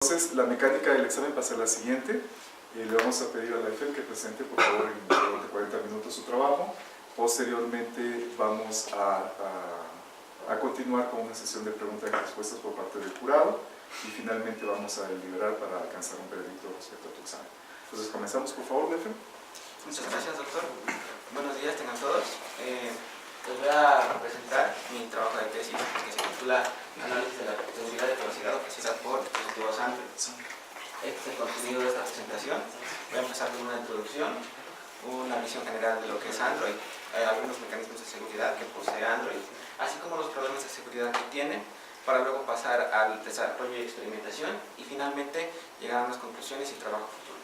Entonces, la mecánica del examen va a ser la siguiente. Le vamos a pedir a la IFEM que presente, por favor, en 40 minutos su trabajo. Posteriormente vamos a continuar con una sesión de preguntas y respuestas por parte del jurado y finalmente vamos a deliberar para alcanzar un veredicto respecto a tu examen. Entonces, comenzamos, por favor, IFEM. Muchas gracias, doctor. Buenos días, tengan todos. Les voy a presentar mi trabajo de tesis que se titula Análisis de la seguridad de velocidad ofrecida por dispositivos Android. Este es el contenido de esta presentación. Voy a empezar con una introducción, una visión general de lo que es Android, algunos mecanismos de seguridad que posee Android, así como los problemas de seguridad que tiene, para luego pasar al desarrollo y experimentación y finalmente llegar a unas conclusiones y trabajo futuro.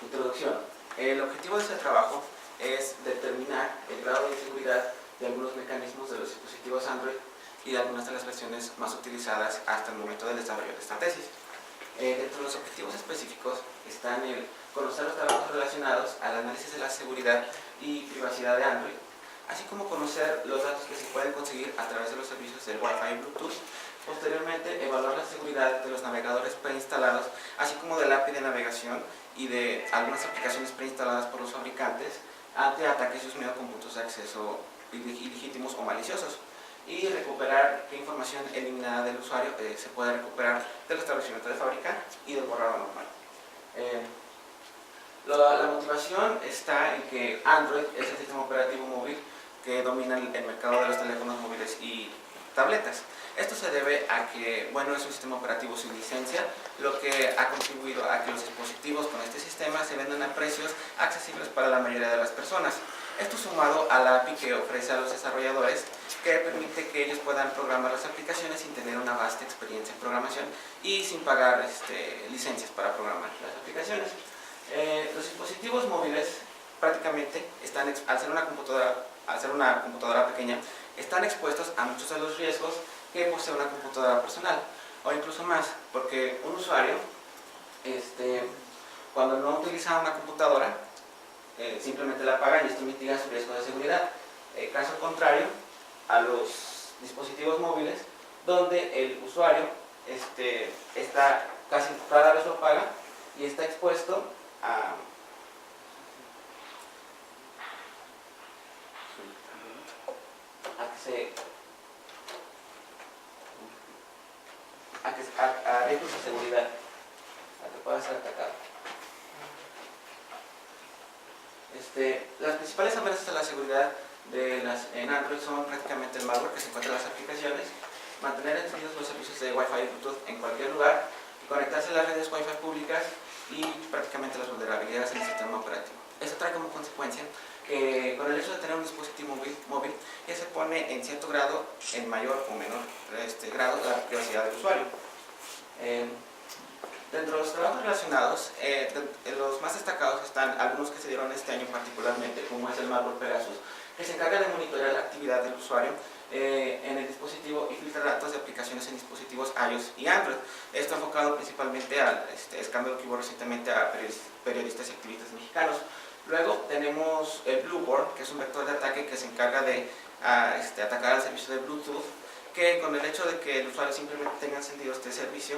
Introducción. El objetivo de este trabajo es determinar el grado de seguridad de algunos mecanismos de los dispositivos Android y de algunas de las versiones más utilizadas hasta el momento del desarrollo de esta tesis. Dentro de los objetivos específicos están el conocer los trabajos relacionados al análisis de la seguridad y privacidad de Android, así como conocer los datos que se pueden conseguir a través de los servicios del Wi-Fi y Bluetooth. Posteriormente, evaluar la seguridad de los navegadores preinstalados, así como del API de navegación y de algunas aplicaciones preinstaladas por los fabricantes ante ataques asumidos con puntos de acceso ilegítimos o maliciosos, y recuperar qué información eliminada del usuario se puede recuperar del establecimiento de fábrica y del borrado normal. La motivación está en que Android es el sistema operativo móvil que domina el mercado de los teléfonos móviles y tabletas. Esto se debe a que, bueno, es un sistema operativo sin licencia, lo que ha contribuido a que los dispositivos con este sistema se vendan a precios accesibles para la mayoría de las personas. Esto sumado a la API que ofrece a los desarrolladores, que permite que ellos puedan programar las aplicaciones sin tener una vasta experiencia en programación y sin pagar licencias para programar las aplicaciones. Los dispositivos móviles prácticamente están, al ser una computadora pequeña, están expuestos a muchos de los riesgos que posee una computadora personal, o incluso más, porque un usuario, cuando no utiliza una computadora, simplemente la apaga y esto mitiga su riesgo de seguridad. Caso contrario a los dispositivos móviles, donde el usuario está casi cada vez lo apaga y está expuesto a riesgos de seguridad, a que pueda ser atacado. Las principales amenazas a la seguridad en Android son prácticamente el malware que se encuentra en las aplicaciones, mantener encendidos los servicios de Wi-Fi y Bluetooth en cualquier lugar, y conectarse a las redes Wi-Fi públicas y prácticamente las vulnerabilidades en el sistema operativo. Esto trae como consecuencia que con el hecho de tener un dispositivo móvil ya se pone en cierto grado, en mayor o menor grado, la privacidad del usuario. Dentro de los trabajos relacionados, los más destacados están algunos que se dieron este año particularmente, como es el malware Pegasus, que se encarga de monitorear la actividad del usuario en el dispositivo y filtrar datos de aplicaciones en dispositivos iOS y Android. Esto enfocado principalmente al escándalo que hubo recientemente a periodistas y activistas mexicanos. Luego tenemos el Blueboard, que es un vector de ataque que se encarga de atacar al servicio de Bluetooth, que con el hecho de que el usuario simplemente tenga encendido este servicio,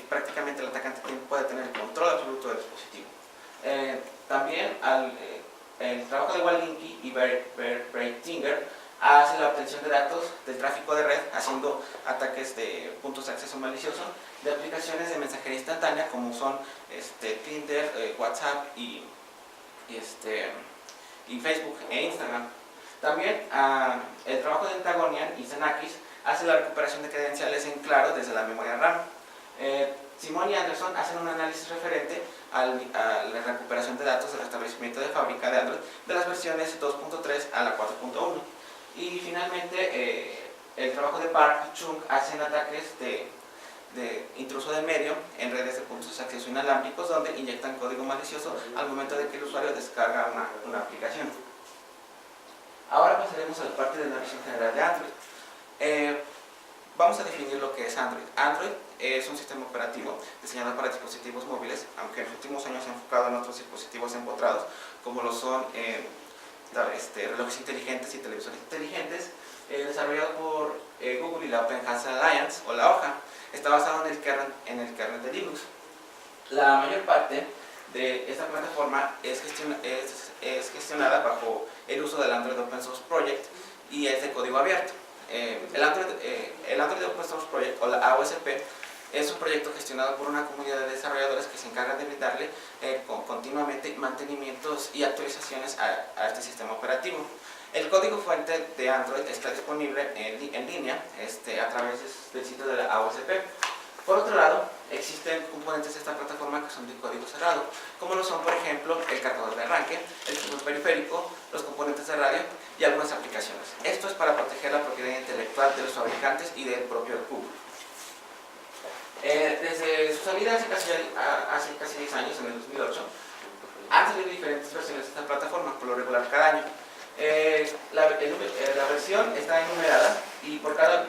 prácticamente el atacante puede tener el control absoluto del dispositivo. También el trabajo de Wallinki y Breitinger hace la obtención de datos del tráfico de red, haciendo ataques de puntos de acceso malicioso de aplicaciones de mensajería instantánea como son Tinder, WhatsApp y Facebook e Instagram. También el trabajo de Antagonian y Xenakis hace la recuperación de credenciales en claro desde la memoria RAM. Simon y Anderson hacen un análisis referente a la recuperación de datos del establecimiento de fábrica de Android de las versiones 2.3 a la 4.1. Y finalmente el trabajo de Park y Chung hacen ataques de intruso de medio en redes de puntos de acceso inalámbricos, donde inyectan código malicioso al momento de que el usuario descarga una aplicación. Ahora pasaremos a la parte de la visión general de Android. Vamos a definir lo que es Android. Android es un sistema operativo diseñado para dispositivos móviles, aunque en los últimos años se ha enfocado en otros dispositivos empotrados, como lo son relojes inteligentes y televisores inteligentes, desarrollado por Google y la Open Hands Alliance, o la OJA. Está basado en el kernel de Linux. La mayor parte de esta plataforma es gestionada bajo el uso del Android Open Source Project y es de código abierto. El Android Open Source Project, o la AOSP, es un proyecto gestionado por una comunidad de desarrolladores que se encargan de brindarle continuamente mantenimientos y actualizaciones a este sistema operativo. El código fuente de Android está disponible en línea a través del sitio de la AOSP. Por otro lado, existen componentes de esta plataforma que son de código cerrado, como lo son, por ejemplo, el cargador de arranque, el equipo periférico, los componentes de radio y algunas aplicaciones. Esto es para proteger la propiedad intelectual de los fabricantes y del propio Google. Desde su salida hace casi 10 años, en el 2008, han salido diferentes versiones de esta plataforma, por lo regular cada año. La versión está enumerada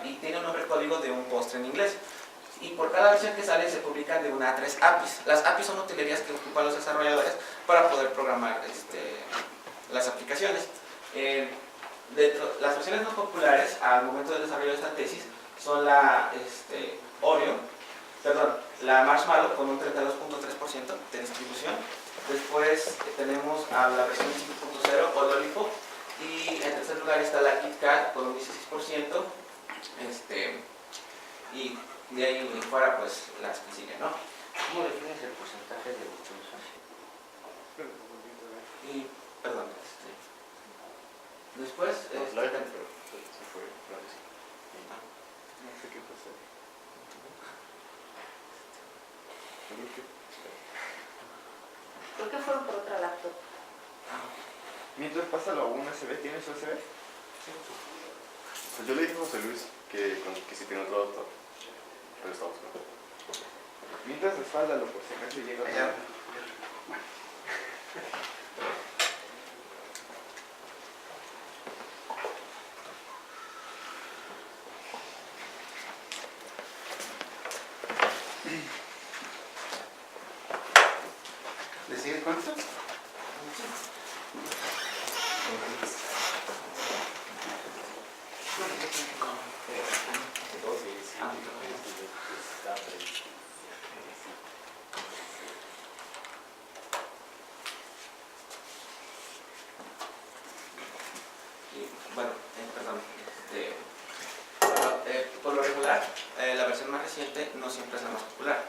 y tiene un nombre código de un postre en inglés. Y por cada versión que sale se publican de 1 a 3 APIs. Las APIs son utilerías que ocupan los desarrolladores para poder programar las aplicaciones. Las versiones más populares al momento del desarrollo de esta tesis son la la Marshmallow con un 32.3% de distribución. Después tenemos a la versión 5.0 o Lollipop. Y en tercer lugar está la KitKat con un 16%. Y de ahí en fuera, pues las que siguen, ¿no? ¿Cómo defines el porcentaje de distribución? Y, perdón, después. No sé qué pasó. ¿Por qué fueron por otra laptop? Mientras pasa a un USB, ¿tienes USB? Sí. Pues yo le dije a José Luis que si tiene otro doctor, pero está buscando. Mientras respáldalo por si acaso llega. Allá. ¿Le sigues con esto? Bueno, por lo regular, la versión más reciente no siempre es la más popular.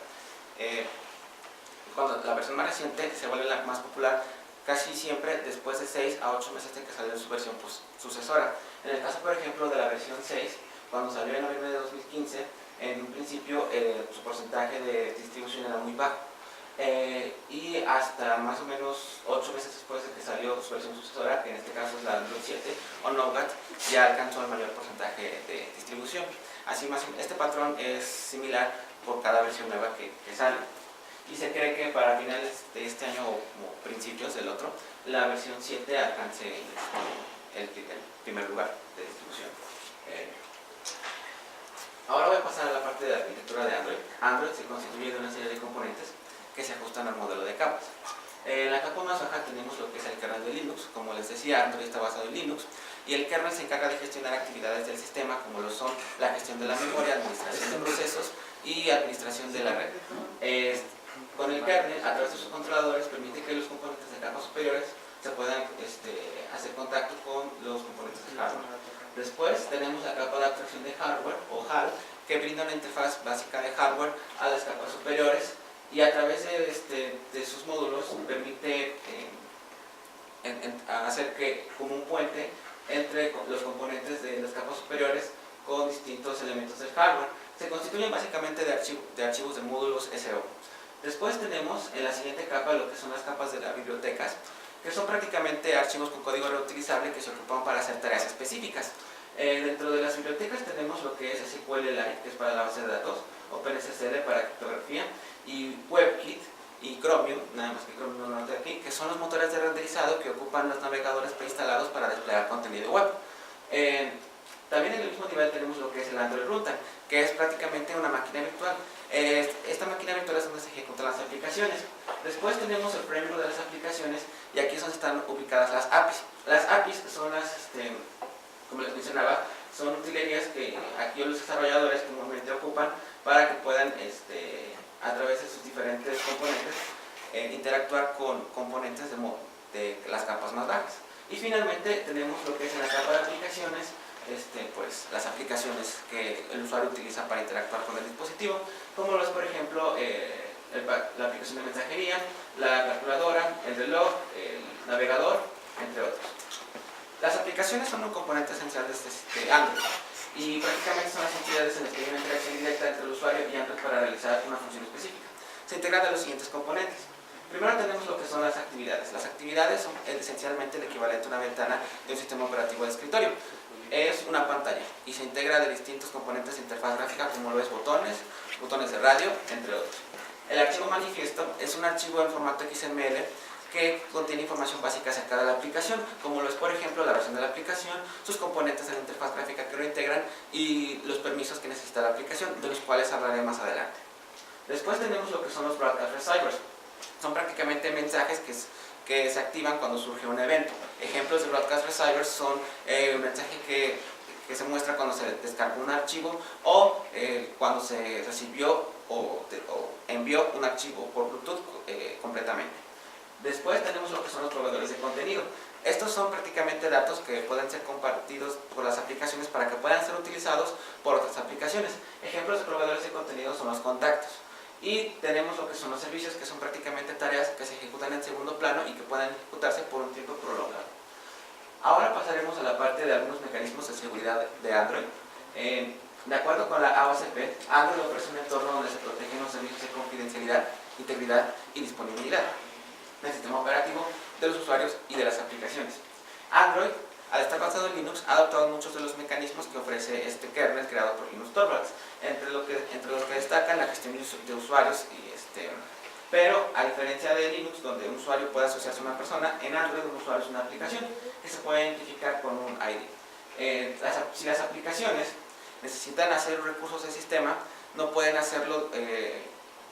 Cuando la versión más reciente se vuelve la más popular, casi siempre después de 6 a 8 meses de que salió su versión sucesora. En el caso, por ejemplo, de la versión 6, cuando salió en noviembre de 2015, en un principio su porcentaje de distribución era muy bajo. Y hasta más o menos 8 meses después de que salió su versión sucesora, que en este caso es la Android 7 o Nougat, ya alcanzó el mayor porcentaje de distribución. Así más, este patrón es similar por cada versión nueva que sale. Y se cree que para finales de este año o principios del otro, la versión 7 alcance el primer lugar de distribución. Ahora voy a pasar a la parte de la arquitectura de Android. Android se constituye de una serie de componentes que se ajustan al modelo de capas. En la capa más baja tenemos lo que es el kernel de Linux. Como les decía, Android está basado en Linux y el kernel se encarga de gestionar actividades del sistema como lo son la gestión de la memoria, administración de procesos y administración de la red. Con el kernel, a través de sus controladores, permite que los componentes de capas superiores se puedan hacer contacto con los componentes de hardware. Después tenemos la capa de abstracción de hardware, o HAL, que brinda una interfaz básica de hardware a las capas superiores y a través de sus módulos permite hacer como un puente entre los componentes de las capas superiores con distintos elementos del hardware. Se constituyen básicamente de archivos de módulos SO. Después tenemos en la siguiente capa lo que son las capas de las bibliotecas, que son prácticamente archivos con código reutilizable que se ocupan para hacer tareas específicas. Dentro de las bibliotecas tenemos lo que es SQLite, que es para la base de datos, OpenSSL para criptografía, y WebKit y Chromium, nada más que Chromium no está aquí, que son los motores de renderizado que ocupan los navegadores preinstalados para desplegar contenido web. También en el mismo nivel tenemos lo que es el Android Runtime, que es prácticamente una máquina virtual. Esta máquina virtual es donde se ejecutan las aplicaciones. Después tenemos el framework de las aplicaciones y aquí es donde están ubicadas las APIs. Las APIs son como les mencionaba, son utilerías que aquí los desarrolladores comúnmente ocupan para que puedan, a través de sus diferentes componentes, interactuar con componentes de las capas más bajas. Y finalmente tenemos lo que es en la capa de aplicaciones, pues las aplicaciones que el usuario utiliza para interactuar con el dispositivo, como lo es por ejemplo la aplicación de mensajería, la calculadora, el reloj, el navegador, entre otros. Las aplicaciones son un componente esencial de Android y prácticamente son las entidades en las que hay una interacción directa entre el usuario y Android para realizar una función específica. Se integran de los siguientes componentes. Primero tenemos lo que son las actividades. Las actividades son esencialmente el equivalente a una ventana de un sistema operativo de escritorio. Es una pantalla y se integra de distintos componentes de interfaz gráfica como lo es botones de radio, entre otros. El archivo manifiesto es un archivo en formato XML que contiene información básica acerca de la aplicación, como lo es por ejemplo la versión de la aplicación, sus componentes de la interfaz gráfica que lo integran y los permisos que necesita la aplicación, de los cuales hablaré más adelante. Después tenemos lo que son los broadcast receivers. Son prácticamente mensajes que se activan cuando surge un evento. Ejemplos de broadcast receivers son un mensaje que se muestra cuando se descarga un archivo o cuando se recibió o envió un archivo por Bluetooth completamente. Después tenemos lo que son los proveedores de contenido. Estos son prácticamente datos que pueden ser compartidos por las aplicaciones para que puedan ser utilizados por otras aplicaciones. Ejemplos de proveedores de contenido son los contactos. Y tenemos lo que son los servicios, que son prácticamente tareas que se ejecutan en segundo plano y que pueden ejecutarse por un tiempo prolongado. Ahora pasaremos a la parte de algunos mecanismos de seguridad de Android. De acuerdo con la AOSP, Android ofrece un entorno donde se protegen los servicios de confidencialidad, integridad y disponibilidad del sistema operativo, de los usuarios y de las aplicaciones. Android, al estar basado en Linux, ha adoptado muchos de los mecanismos que ofrece este kernel creado por Linus Torvalds, entre los que destacan la gestión de usuarios pero a diferencia de Linux, donde un usuario puede asociarse a una persona, en Android un usuario es una aplicación que se puede identificar con un ID. Si las aplicaciones necesitan hacer recursos del sistema, no pueden hacerlo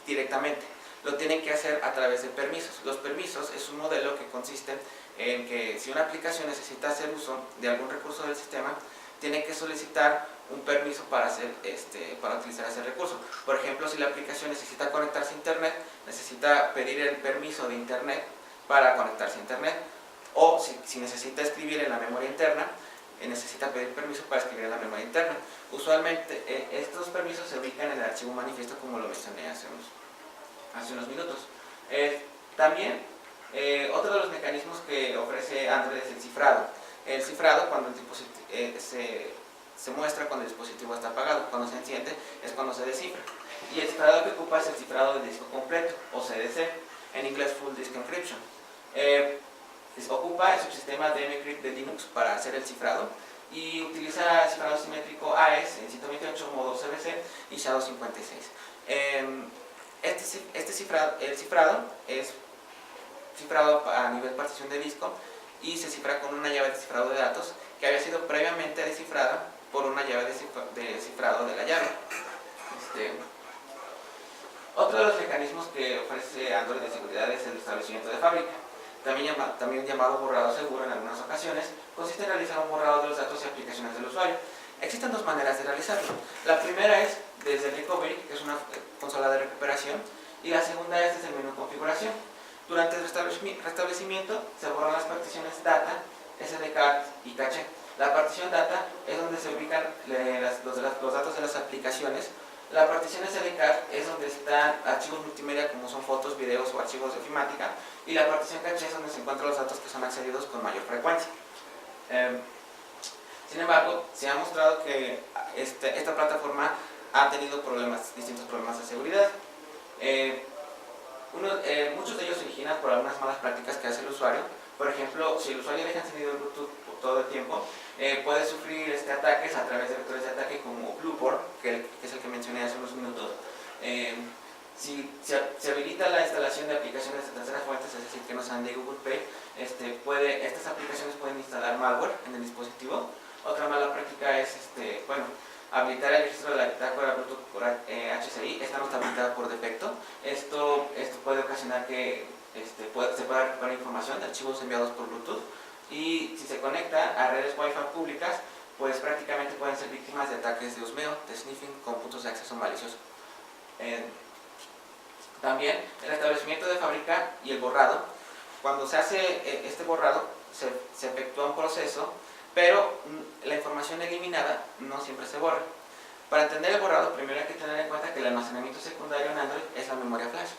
directamente, lo tienen que hacer a través de permisos. Los permisos es un modelo que consiste en que si una aplicación necesita hacer uso de algún recurso del sistema, tiene que solicitar un permiso para utilizar ese recurso. Por ejemplo, si la aplicación necesita conectarse a Internet, necesita pedir el permiso de Internet para conectarse a Internet. O si necesita escribir en la memoria interna, necesita pedir permiso para escribir en la memoria interna. Usualmente estos permisos se ubican en el archivo manifiesto, como lo mencioné hace unos minutos. También, otro de los mecanismos que ofrece Android es el cifrado. El cifrado, cuando el dispositivo se muestra cuando el dispositivo está apagado, cuando se enciende es cuando se descifra. Y el cifrado que ocupa es el cifrado de disco completo, o CDC, en inglés Full Disk Encryption. Ocupa el subsistema de mCrypt de Linux para hacer el cifrado y utiliza el cifrado simétrico AES en 128 modo CBC y SHA-256. El cifrado es cifrado a nivel partición de disco y se cifra con una llave de cifrado de datos que había sido previamente descifrada por una llave de cifrado de la llave. Otro de los mecanismos que ofrece Android de seguridad es el establecimiento de fábrica, también llamado borrado seguro en algunas ocasiones. Consiste en realizar un borrado de los datos y aplicaciones del usuario. Existen dos maneras de realizarlo. La primera es desde el recovery, que es una consola de recuperación, y la segunda es desde el menú configuración. Durante el restablecimiento se borran las particiones data, SD-card y caché. La partición data es donde se ubican los datos de las aplicaciones. La partición SD-card es donde están archivos multimedia como son fotos, videos o archivos de ofimática, y la partición caché es donde se encuentran los datos que son accedidos con mayor frecuencia. Sin embargo, se ha mostrado que esta plataforma ha tenido distintos problemas de seguridad. Muchos de ellos se originan por algunas malas prácticas que hace el usuario. Por ejemplo, si el usuario deja encendido el Bluetooth todo el tiempo, puede sufrir ataques a través de vectores de ataque como Blueport, que es el que mencioné hace unos minutos. Si se habilita la instalación de aplicaciones de terceras fuentes, es decir, que no sean de Google Play, estas aplicaciones pueden instalar malware en el dispositivo. Otra mala práctica es habilitar el registro de la bitácora Bluetooth por HCI. Esta no está habilitada por defecto. Esto puede ocasionar que se pueda recuperar información de archivos enviados por Bluetooth, y si se conecta a redes Wi-Fi públicas pues prácticamente pueden ser víctimas de ataques de husmeo, de sniffing con puntos de acceso malicioso. También el establecimiento de fábrica y el borrado. Cuando se hace este borrado, se efectúa un proceso, pero la información eliminada no siempre se borra. Para entender el borrado, primero hay que tener en cuenta que el almacenamiento secundario en Android es la memoria flash.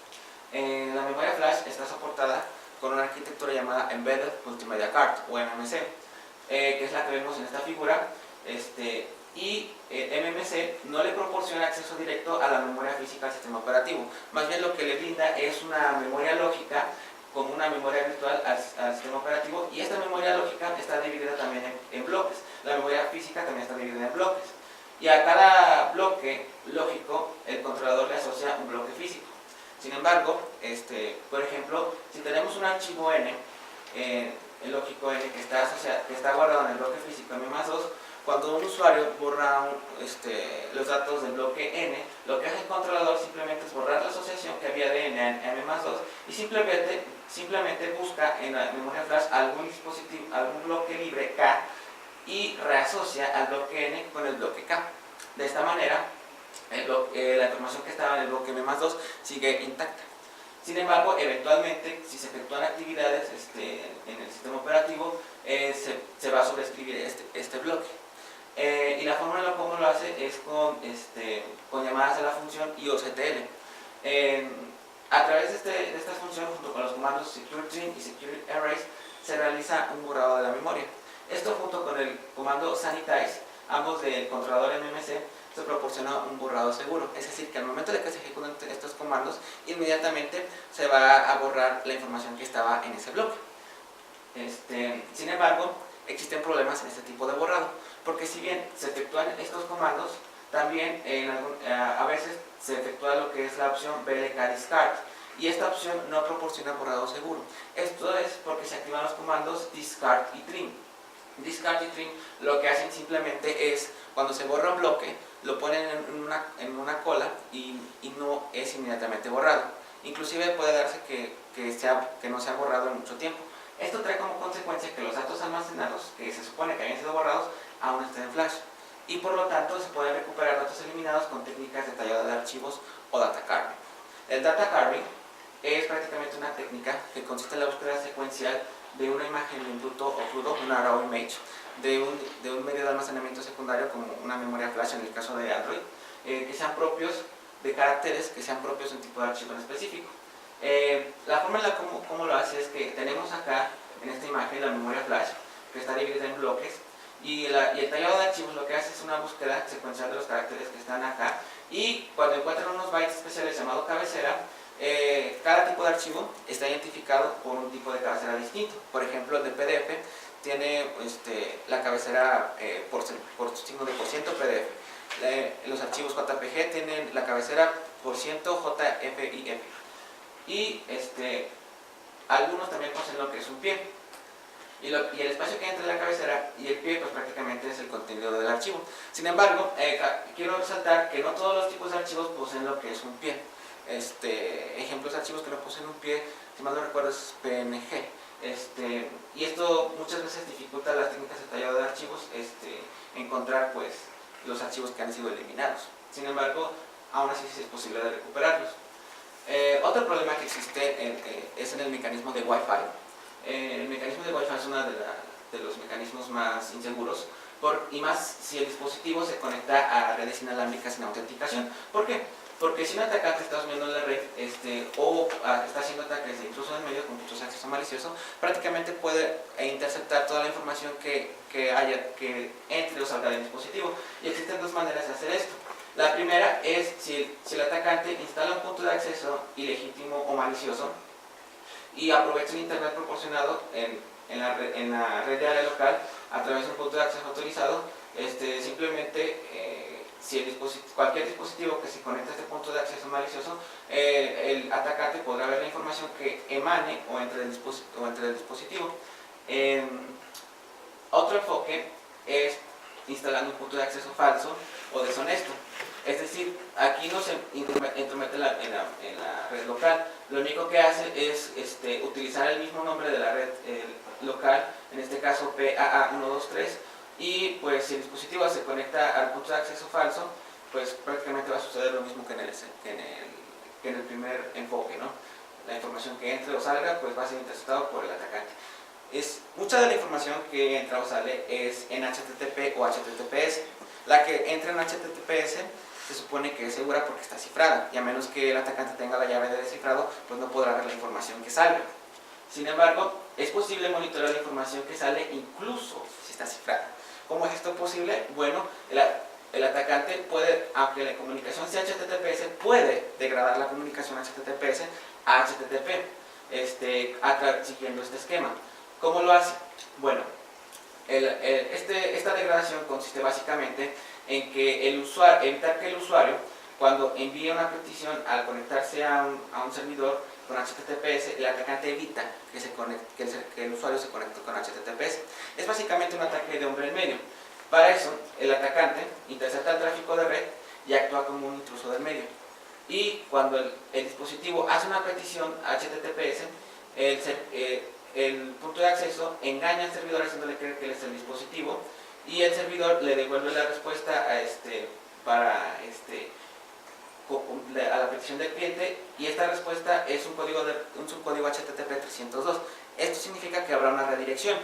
La memoria flash está soportada con una arquitectura llamada Embedded Multimedia Card, o MMC, que es la que vemos en esta figura. Y MMC no le proporciona acceso directo a la memoria física del sistema operativo. Más bien lo que le brinda es una memoria lógica como una memoria virtual al sistema operativo, y esta memoria lógica está dividida también en bloques. La memoria física también está dividida en bloques. Y a cada bloque lógico el controlador le asocia un bloque físico. Sin embargo, por ejemplo, si tenemos un archivo N, el lógico N que está guardado en el bloque físico M+2, cuando un usuario borra los datos del bloque N, lo que hace el controlador simplemente es borrar la asociación que había de N en M+2 y simplemente busca en la memoria flash algún bloque libre K y reasocia al bloque N con el bloque K. De esta manera, la información que estaba en el bloque M+2 sigue intacta. Sin embargo, eventualmente, si se efectúan actividades en el sistema operativo, se va a sobreescribir este bloque. Y la forma en la como lo hace es con llamadas a la función IOCTL. A través de esta función, junto con los comandos secure_trim y secure_erase, se realiza un borrado de la memoria. Esto junto con el comando sanitize, ambos del controlador MMC, se proporciona un borrado seguro. Es decir, que al momento de que se ejecutan estos comandos, inmediatamente se va a borrar la información que estaba en ese bloque. Sin embargo, existen problemas en este tipo de borrado, porque si bien se efectúan estos comandos, también a veces se efectúa lo que es la opción BLK discard, y esta opción no proporciona borrado seguro. Esto es porque se activan los comandos discard y trim. Discard y trim lo que hacen simplemente es, cuando se borra un bloque, lo ponen en una cola y no es inmediatamente borrado. Inclusive puede darse que no se ha borrado en mucho tiempo. Esto trae como consecuencia que los datos almacenados, que se supone que habían sido borrados, aún estén en flash. Y por lo tanto se pueden recuperar datos eliminados con técnicas de tallado de archivos o data carving. El data carving es prácticamente una técnica que consiste en la búsqueda secuencial de una imagen en bruto o crudo, una raw image, de un medio de almacenamiento secundario como una memoria flash en el caso de Android, que sean propios de caracteres que sean propios de un tipo de archivo en específico. La forma en la como lo hace es que tenemos acá en esta imagen la memoria flash, que está dividida en bloques, y el tallado de archivos lo que hace es una búsqueda secuencial de los caracteres que están acá, y cuando encuentran unos bytes especiales llamado cabecera, cada tipo de archivo está identificado por un tipo de cabecera distinto. Por ejemplo, el de PDF tiene la cabecera por signo de %PDF. Los archivos JPG tienen la cabecera %JPIF. Y algunos también poseen lo que es un pie. Y el espacio que hay entre la cabecera y el pie, pues prácticamente es el contenido del archivo. Sin embargo, quiero resaltar que no todos los tipos de archivos poseen lo que es un pie. Ejemplos de archivos que no poseen un pie, si mal no recuerdo, es PNG. Y esto muchas veces dificulta las técnicas de tallado de archivos, encontrar pues los archivos que han sido eliminados. Sin embargo, aún así sí es posible de recuperarlos. Otro problema que existe es en el mecanismo de Wi-Fi. El mecanismo de Wi-Fi es uno de los mecanismos más inseguros, y más si el dispositivo se conecta a redes inalámbricas sin autenticación. ¿Por qué? Porque si un atacante está subiendo en la red o está haciendo ataques de intruso en medio con puntos de acceso malicioso, prácticamente puede interceptar toda la información que entre o salga del dispositivo. Y existen dos maneras de hacer esto. La primera es si el atacante instala un punto de acceso ilegítimo o malicioso y aprovecha el internet proporcionado en la red de área local a través de un punto de acceso autorizado. Simplemente cualquier dispositivo que se conecte a este punto de acceso malicioso, el atacante podrá ver la información que emane o entre el dispositivo. Otro enfoque es instalando un punto de acceso falso o deshonesto. Es decir, aquí no se entromete en la red local. Lo único que hace es utilizar el mismo nombre de la red local, en este caso PAA123, y pues si el dispositivo se conecta al punto de acceso falso, pues prácticamente va a suceder lo mismo que en el primer enfoque, ¿no? La información que entre o salga pues va a ser interceptado por el atacante. Mucha de la información que entra o sale es en HTTP o HTTPS. La que entra en HTTPS se supone que es segura porque está cifrada, y a menos que el atacante tenga la llave de descifrado, pues no podrá ver la información que salga. Sin embargo, es posible monitorear la información que sale incluso si está cifrada. ¿Cómo es esto posible? Bueno, el atacante puede, aunque la comunicación sea HTTPS, puede degradar la comunicación HTTPS a HTTP, siguiendo este esquema. ¿Cómo lo hace? Bueno, esta degradación consiste básicamente en que evitar que el usuario, cuando envíe una petición al conectarse a un servidor con HTTPS, el atacante evita que el usuario se conecte con HTTPS. Es básicamente un ataque de hombre en medio. Para eso, el atacante intercepta el tráfico de red y actúa como un intruso del medio. Y cuando el dispositivo hace una petición a HTTPS, el punto de acceso engaña al servidor haciéndole creer que él es el dispositivo, y el servidor le devuelve la respuesta a la petición del cliente, y esta respuesta es un subcódigo HTTP 302. Esto significa que habrá una redirección.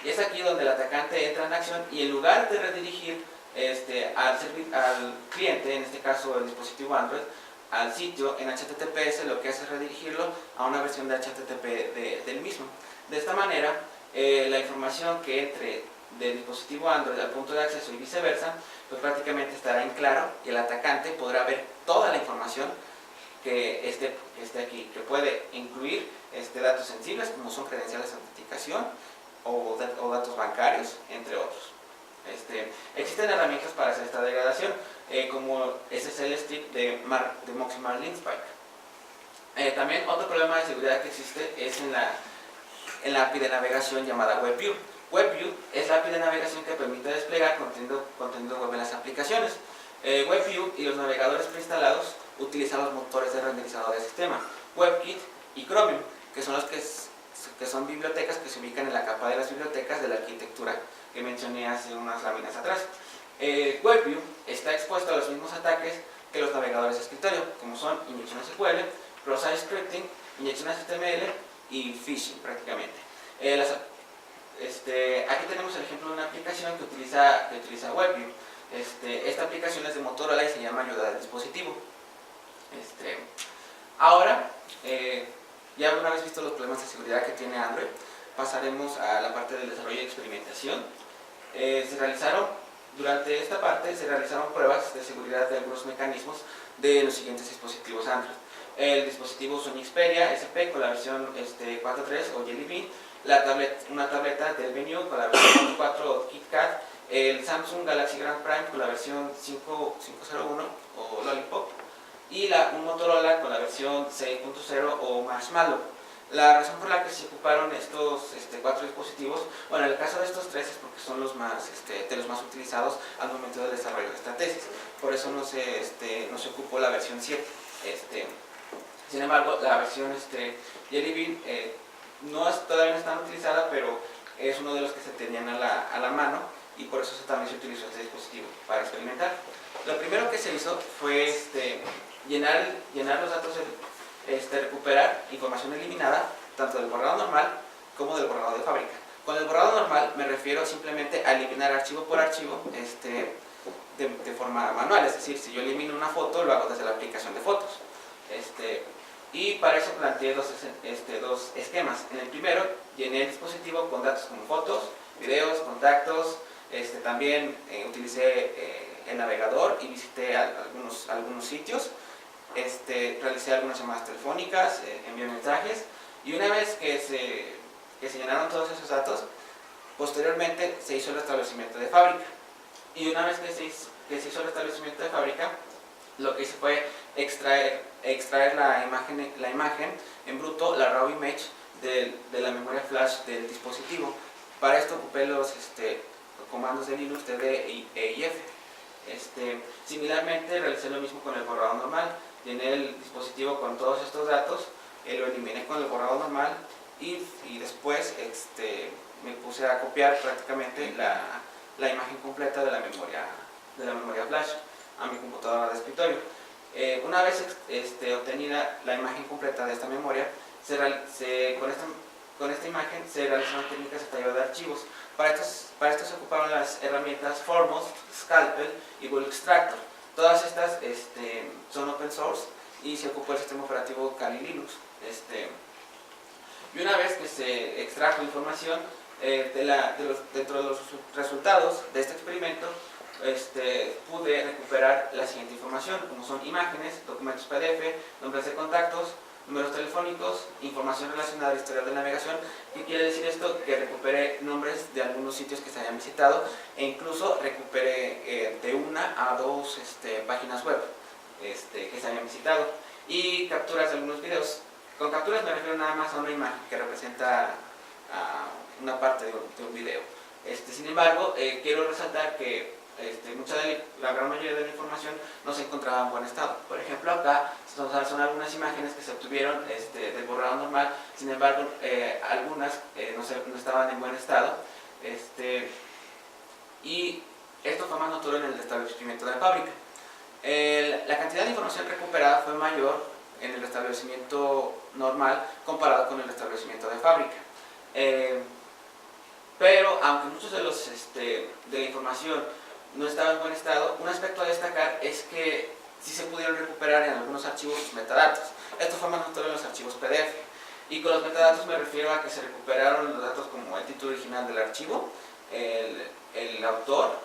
Y es aquí donde el atacante entra en acción, y en lugar de redirigir al cliente, en este caso el dispositivo Android, al sitio en HTTPS, lo que hace es redirigirlo a una versión de HTTP del mismo. De esta manera, la información que entre del dispositivo Android al punto de acceso y viceversa, pues prácticamente estará en claro, y el atacante podrá ver toda la información que esté aquí, que puede incluir datos sensibles como son credenciales de autenticación o datos bancarios, entre otros. Existen herramientas para hacer esta degradación, como SSL Strip de Moxie Marlin Spike. También otro problema de seguridad que existe es en la API de navegación llamada WebView. WebView es la API de navegación que permite desplegar contenido web en las aplicaciones. WebView y los navegadores preinstalados utilizan los motores de renderizado del sistema, WebKit y Chromium, que son los que son bibliotecas que se ubican en la capa de las bibliotecas de la arquitectura que mencioné hace unas láminas atrás. WebView está expuesto a los mismos ataques que los navegadores de escritorio, como son inyección SQL, cross-site scripting, inyección HTML y phishing prácticamente. Aquí tenemos el ejemplo de una aplicación que utiliza WebView. Esta aplicación es de Motorola y se llama Ayuda del dispositivo. Ahora, ya una vez visto los problemas de seguridad que tiene Android, pasaremos a la parte del desarrollo y experimentación. Durante esta parte se realizaron pruebas de seguridad de algunos mecanismos de los siguientes dispositivos Android. El dispositivo Sony Xperia SP con la versión 4.3 o Jelly Bean, una tableta del Venue con la versión 4 o KitKat, el Samsung Galaxy Grand Prime con la versión 5.01 o Lollipop, y un Motorola con la versión 6.0 o Marshmallow. La razón por la que se ocuparon estos 4 dispositivos, bueno, en el caso de estos 3 es porque son los más utilizados al momento del desarrollo de esta tesis. Por eso no se ocupó la versión 7. Sin embargo, la versión Jelly Bean todavía no está utilizada, pero es uno de los que se tenían a la mano, y por eso también se utilizó este dispositivo para experimentar. Lo primero que se hizo fue llenar los datos, recuperar información eliminada tanto del borrado normal como del borrado de fábrica. Con el borrado normal me refiero simplemente a eliminar archivo por archivo de forma manual, es decir, si yo elimino una foto lo hago desde la aplicación de fotos. Y para eso planteé dos esquemas. En el primero llené el dispositivo con datos como fotos, videos, contactos, también utilicé el navegador y visité algunos sitios. Realicé algunas llamadas telefónicas, envié mensajes, y una vez que se llenaron todos esos datos, posteriormente se hizo el restablecimiento de fábrica. Y una vez que se hizo el restablecimiento de fábrica, lo que hice fue extraer la imagen en bruto, la raw image de la memoria flash del dispositivo. Para esto ocupé los comandos de Linux td e if. Similarmente realicé lo mismo con el borrado normal. Llené el dispositivo con todos estos datos, lo eliminé con el borrado normal, y después me puse a copiar prácticamente la imagen completa de la memoria flash a mi computadora de escritorio. Una vez obtenida la imagen completa de esta memoria, con esta imagen se realizaron técnicas de tallado de archivos. Para esto se ocuparon las herramientas Foremost, Scalpel y Bulk Extractor. Todas estas son open source y se ocupó el sistema operativo Kali Linux. Y una vez que se extrajo información dentro de los resultados de este experimento, pude recuperar la siguiente información, como son imágenes, documentos PDF, nombres de contactos, números telefónicos, información relacionada al historial de navegación. ¿Qué quiere decir esto? Que recuperé nombres de algunos sitios que se hayan visitado e incluso recuperé de 1 a 2 páginas web que se hayan visitado, y capturas de algunos videos. Con capturas me refiero nada más a una imagen que representa una parte de un video. Sin embargo, quiero resaltar que la gran mayoría de la información no se encontraba en buen estado. Por ejemplo, acá son algunas imágenes que se obtuvieron del borrado normal, sin embargo, algunas no estaban en buen estado, y esto fue más notorio en el establecimiento de fábrica. La cantidad de información recuperada fue mayor en el establecimiento normal comparado con el establecimiento de fábrica. Pero aunque muchos de la información no estaba en buen estado, un aspecto a destacar es que sí se pudieron recuperar en algunos archivos los metadatos. Esto fue más notorio en los archivos PDF. Y con los metadatos me refiero a que se recuperaron los datos como el título original del archivo, el autor,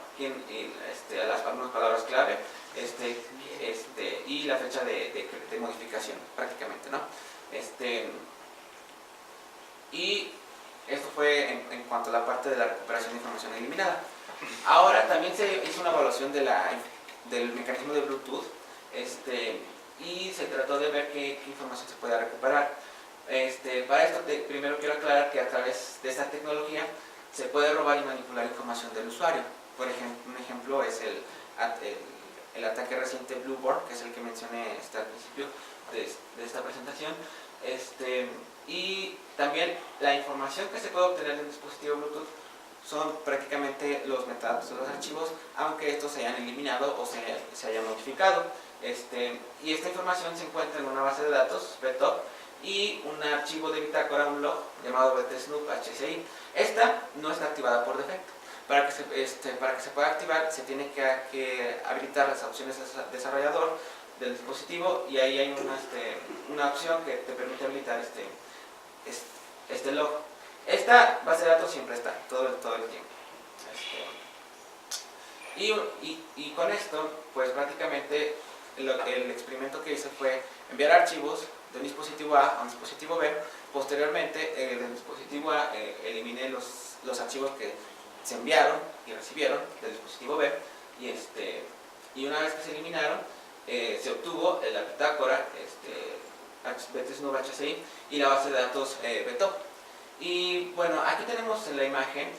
algunas palabras clave, y la fecha de modificación, prácticamente, ¿no? Y esto fue en cuanto a la parte de la recuperación de información eliminada. Ahora también se hizo una evaluación del mecanismo de Bluetooth, y se trató de ver qué información se puede recuperar. Para esto primero quiero aclarar que a través de esta tecnología se puede robar y manipular información del usuario. Por ejemplo, un ejemplo es el ataque reciente Blueboard, que es el que mencioné al principio de esta presentación. Y también la información que se puede obtener del dispositivo Bluetooth son prácticamente los metadatos de los archivos, aunque estos se hayan eliminado o se hayan modificado. Y esta información se encuentra en una base de datos, BTOP, y un archivo de bitácora, un log, llamado btsnoop HCI. Esta no está activada por defecto. Para que se pueda activar, se tiene que habilitar las opciones de desarrollador del dispositivo, y ahí hay una opción que te permite habilitar este log. Esta base de datos siempre está, todo el tiempo. Y con esto, pues prácticamente el experimento que hice fue enviar archivos de un dispositivo A a un dispositivo B. Posteriormente, del dispositivo A eliminé los archivos que se enviaron y recibieron del dispositivo B, y una vez que se eliminaron, se obtuvo la bitácora btsnoop HCI y la base de datos BTOP. Y bueno, aquí tenemos en la imagen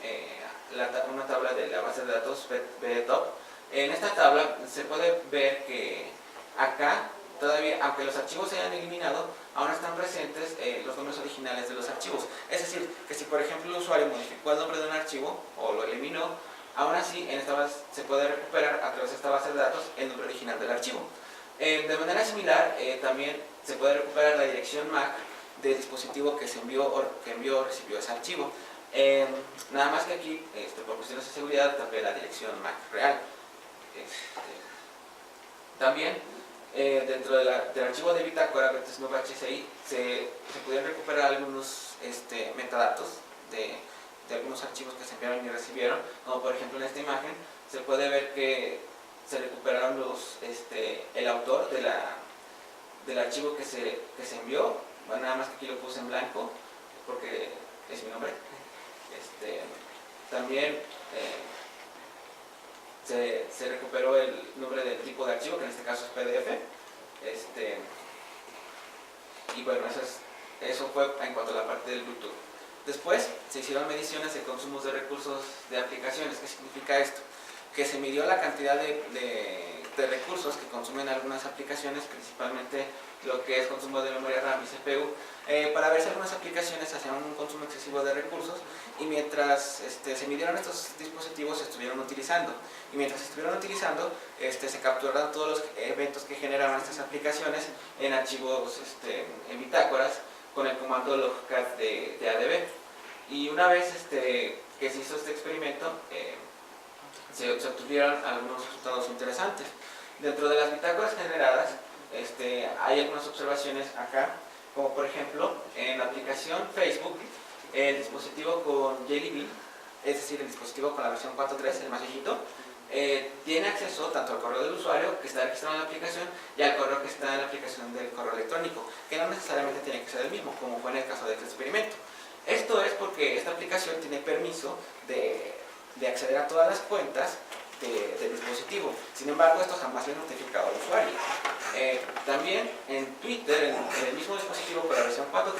una tabla de la base de datos BTOP. En esta tabla se puede ver que acá todavía, aunque los archivos se hayan eliminado, aún están presentes los nombres originales de los archivos. Es decir, que si por ejemplo el usuario modificó el nombre de un archivo o lo eliminó, aún así en esta base se puede recuperar a través de esta base de datos el nombre original del archivo. De manera similar, también se puede recuperar la dirección MAC del dispositivo que envió o recibió ese archivo. Nada más que aquí, por cuestiones de seguridad, tapé la dirección MAC real. También, dentro del archivo de bitácora btsnoop HCI se pudieron recuperar algunos metadatos de algunos archivos que se enviaron y recibieron, como por ejemplo en esta imagen se puede ver que se recuperaron el autor del archivo que se envió. Bueno, nada más que aquí lo puse en blanco porque es mi nombre. También se recuperó el nombre del tipo de archivo, que en este caso es PDF. Y bueno, eso fue en cuanto a la parte del Bluetooth. Después se hicieron mediciones de consumos de recursos de aplicaciones. ¿Qué significa esto? Que se midió la cantidad de de recursos que consumen algunas aplicaciones, principalmente lo que es consumo de memoria RAM y CPU, para ver si algunas aplicaciones hacían un consumo excesivo de recursos, y mientras se midieron estos dispositivos se estuvieron utilizando, y mientras se estuvieron utilizando se capturaron todos los eventos que generaban estas aplicaciones en archivos en bitácoras con el comando logcat de ADB. Y una vez que se hizo este experimento, se obtuvieron algunos resultados interesantes. Dentro de las bitácoras generadas hay algunas observaciones acá, como por ejemplo en la aplicación Facebook, el dispositivo con Jelly Bean, es decir, el dispositivo con la versión 4.3, el más viejito, tiene acceso tanto al correo del usuario que está registrado en la aplicación y al correo que está en la aplicación del correo electrónico, que no necesariamente tiene que ser el mismo, como fue en el caso de este experimento. Esto es porque esta aplicación tiene permiso de acceder a todas las cuentas del dispositivo. Sin embargo, esto jamás le ha notificado al usuario. También en Twitter, en el mismo dispositivo con la versión 4.3,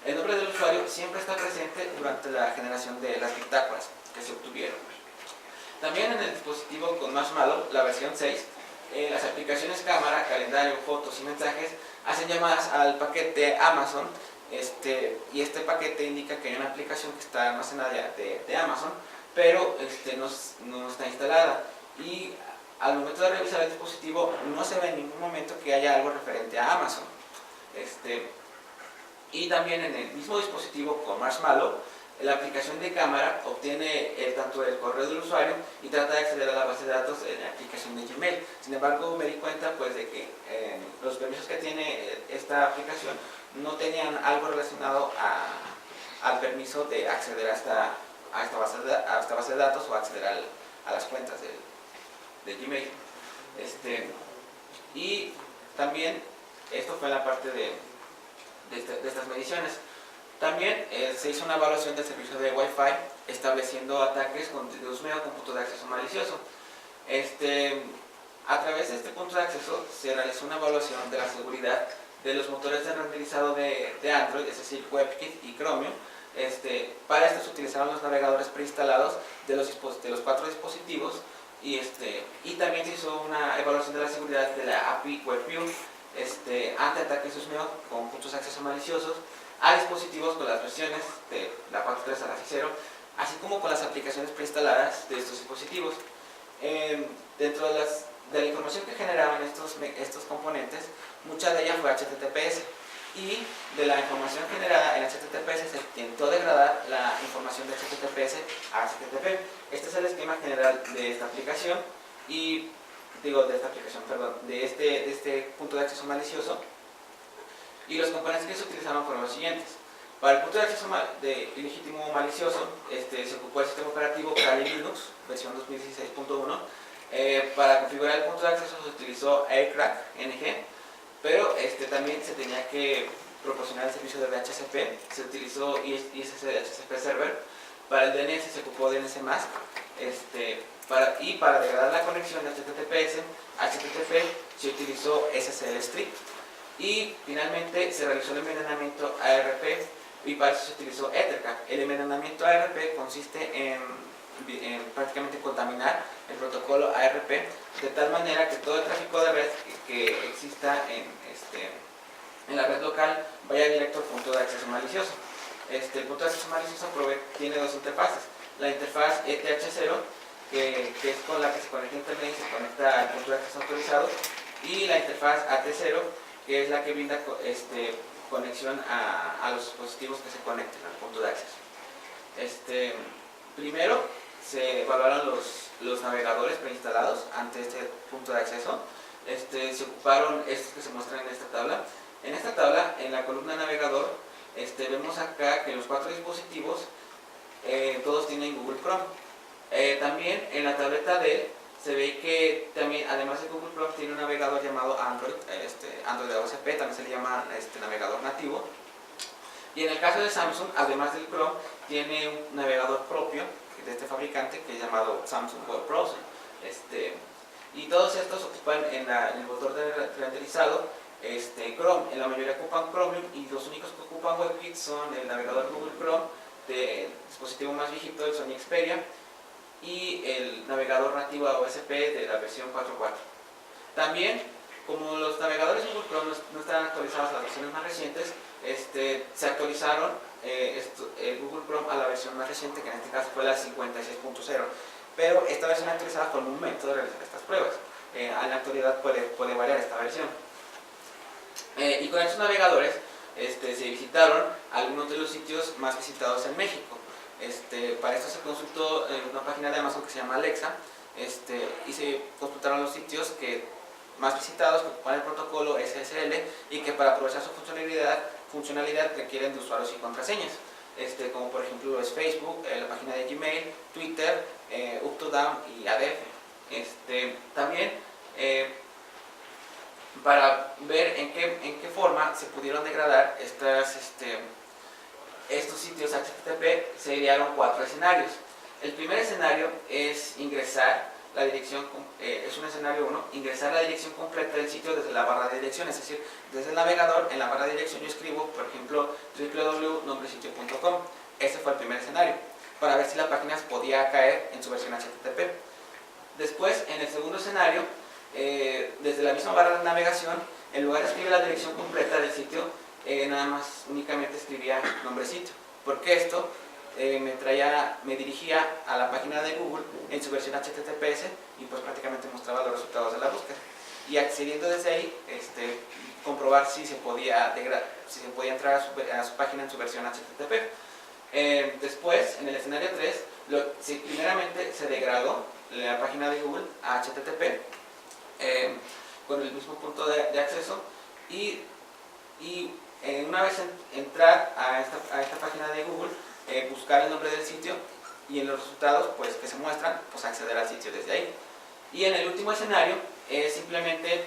el nombre del usuario siempre está presente durante la generación de las bitácoras que se obtuvieron. También en el dispositivo con Marshmallow, la versión 6, las aplicaciones cámara, calendario, fotos y mensajes hacen llamadas al paquete Amazon, y este paquete indica que hay una aplicación que está almacenada de Amazon, pero no está instalada, y al momento de revisar el dispositivo no se ve en ningún momento que haya algo referente a Amazon. Y también en el mismo dispositivo con Marshmallow, la aplicación de cámara obtiene tanto el correo del usuario y trata de acceder a la base de datos en la aplicación de Gmail. Sin embargo, me di cuenta pues, de que los permisos que tiene esta aplicación no tenían algo relacionado al permiso de acceder a esta base de datos o acceder a las cuentas de Gmail. Y también esto fue en la parte de estas mediciones. También se hizo una evaluación del servicio de Wi-Fi estableciendo ataques de husmeo con punto de acceso malicioso. A través de este punto de acceso se realizó una evaluación de la seguridad de los motores de renderizado de Android, es decir, WebKit y Chromium. Para esto se utilizaron los navegadores preinstalados de los 4 dispositivos, y también se hizo una evaluación de la seguridad de la API WebView ante ataques de husmeo con puntos de acceso maliciosos a dispositivos con las versiones de la 4.3 a la 6.0, así como con las aplicaciones preinstaladas de estos dispositivos. Dentro de la información que generaban estos componentes, mucha de ella fue HTTPS, y de la información generada en HTTPS se intentó degradar la información de HTTPS a HTTP. Este es el esquema general de esta aplicación, de este punto de acceso malicioso. Y los componentes que se utilizaron fueron los siguientes. Para el punto de acceso ilegítimo malicioso, se ocupó el sistema operativo Kali Linux, versión 2016.1. Para configurar el punto de acceso se utilizó Aircrack NG, pero también se tenía que proporcionar el servicio de DHCP, se utilizó ISS DHCP Server. Para el DNS se ocupó DNS Mask, y para degradar la conexión de HTTPS a HTTP se utilizó SSL Strip. Y finalmente se realizó el envenenamiento ARP, y para eso se utilizó Ethercat. El envenenamiento ARP consiste en prácticamente contaminar el protocolo ARP de tal manera que todo el tráfico de red que exista en la red local vaya directo al punto de acceso malicioso. El punto de acceso malicioso tiene dos interfaces: la interfaz ETH0, que es con la que se conecta a internet y se conecta al punto de acceso autorizado, y la interfaz AT0, que es la que brinda conexión a los dispositivos que se conecten al punto de acceso. Primero se evaluaron los navegadores preinstalados ante este punto de acceso. Se ocuparon estos que se muestran en esta tabla. En esta tabla, en la columna navegador, vemos acá que los 4 dispositivos todos tienen Google Chrome. También en la tableta D se ve que también, además de Google Chrome, tiene un navegador llamado Android, Android OSP, también se le llama navegador nativo. Y en el caso de Samsung, además del Chrome, tiene un navegador propio de este fabricante que es llamado Samsung Web Browser. Y todos estos ocupan en el motor de renderizado Chrome. En la mayoría ocupan Chromium, y los únicos que ocupan WebKit son el navegador Google Chrome del dispositivo más viejito, el Sony Xperia, y el navegador nativo OSP de la versión 4.4. También, como los navegadores de Google Chrome no estaban actualizados a las versiones más recientes, se actualizaron Google Chrome a la versión más reciente, que en este caso fue la 56.0. Pero esta versión actualizada fue el momento de realizar estas pruebas. En la actualidad puede variar esta versión. Y con estos navegadores se visitaron algunos de los sitios más visitados en México. Para esto se consultó en una página de Amazon que se llama Alexa, y se consultaron los sitios más visitados que ocupan el protocolo SSL y que para aprovechar su funcionalidad requieren de usuarios y contraseñas, como por ejemplo es Facebook, la página de Gmail, Twitter, Uptodam y ADF. También para ver en qué forma se pudieron degradar estos sitios HTTP, se idearon 4 escenarios. El primer escenario es ingresar la dirección, es un escenario 1, ingresar la dirección completa del sitio desde la barra de dirección, es decir, desde el navegador, en la barra de dirección yo escribo, por ejemplo, www.nombresitio.com. Ese fue el primer escenario, para ver si la página podía caer en su versión HTTP. Después, en el segundo escenario, desde la misma barra de navegación, en lugar de escribir la dirección completa del sitio, nada más únicamente escribía nombre sitio, porque esto me dirigía a la página de Google en su versión HTTPS y pues prácticamente mostraba los resultados de la búsqueda. Y accediendo desde ahí, comprobar si se podía entrar a su página en su versión HTTP. Después, en el escenario 3, primeramente se degradó la página de Google a HTTP con el mismo punto de acceso y una vez entrar a esta página de Google, buscar el nombre del sitio y en los resultados pues, que se muestran, pues acceder al sitio desde ahí. Y en el último escenario, simplemente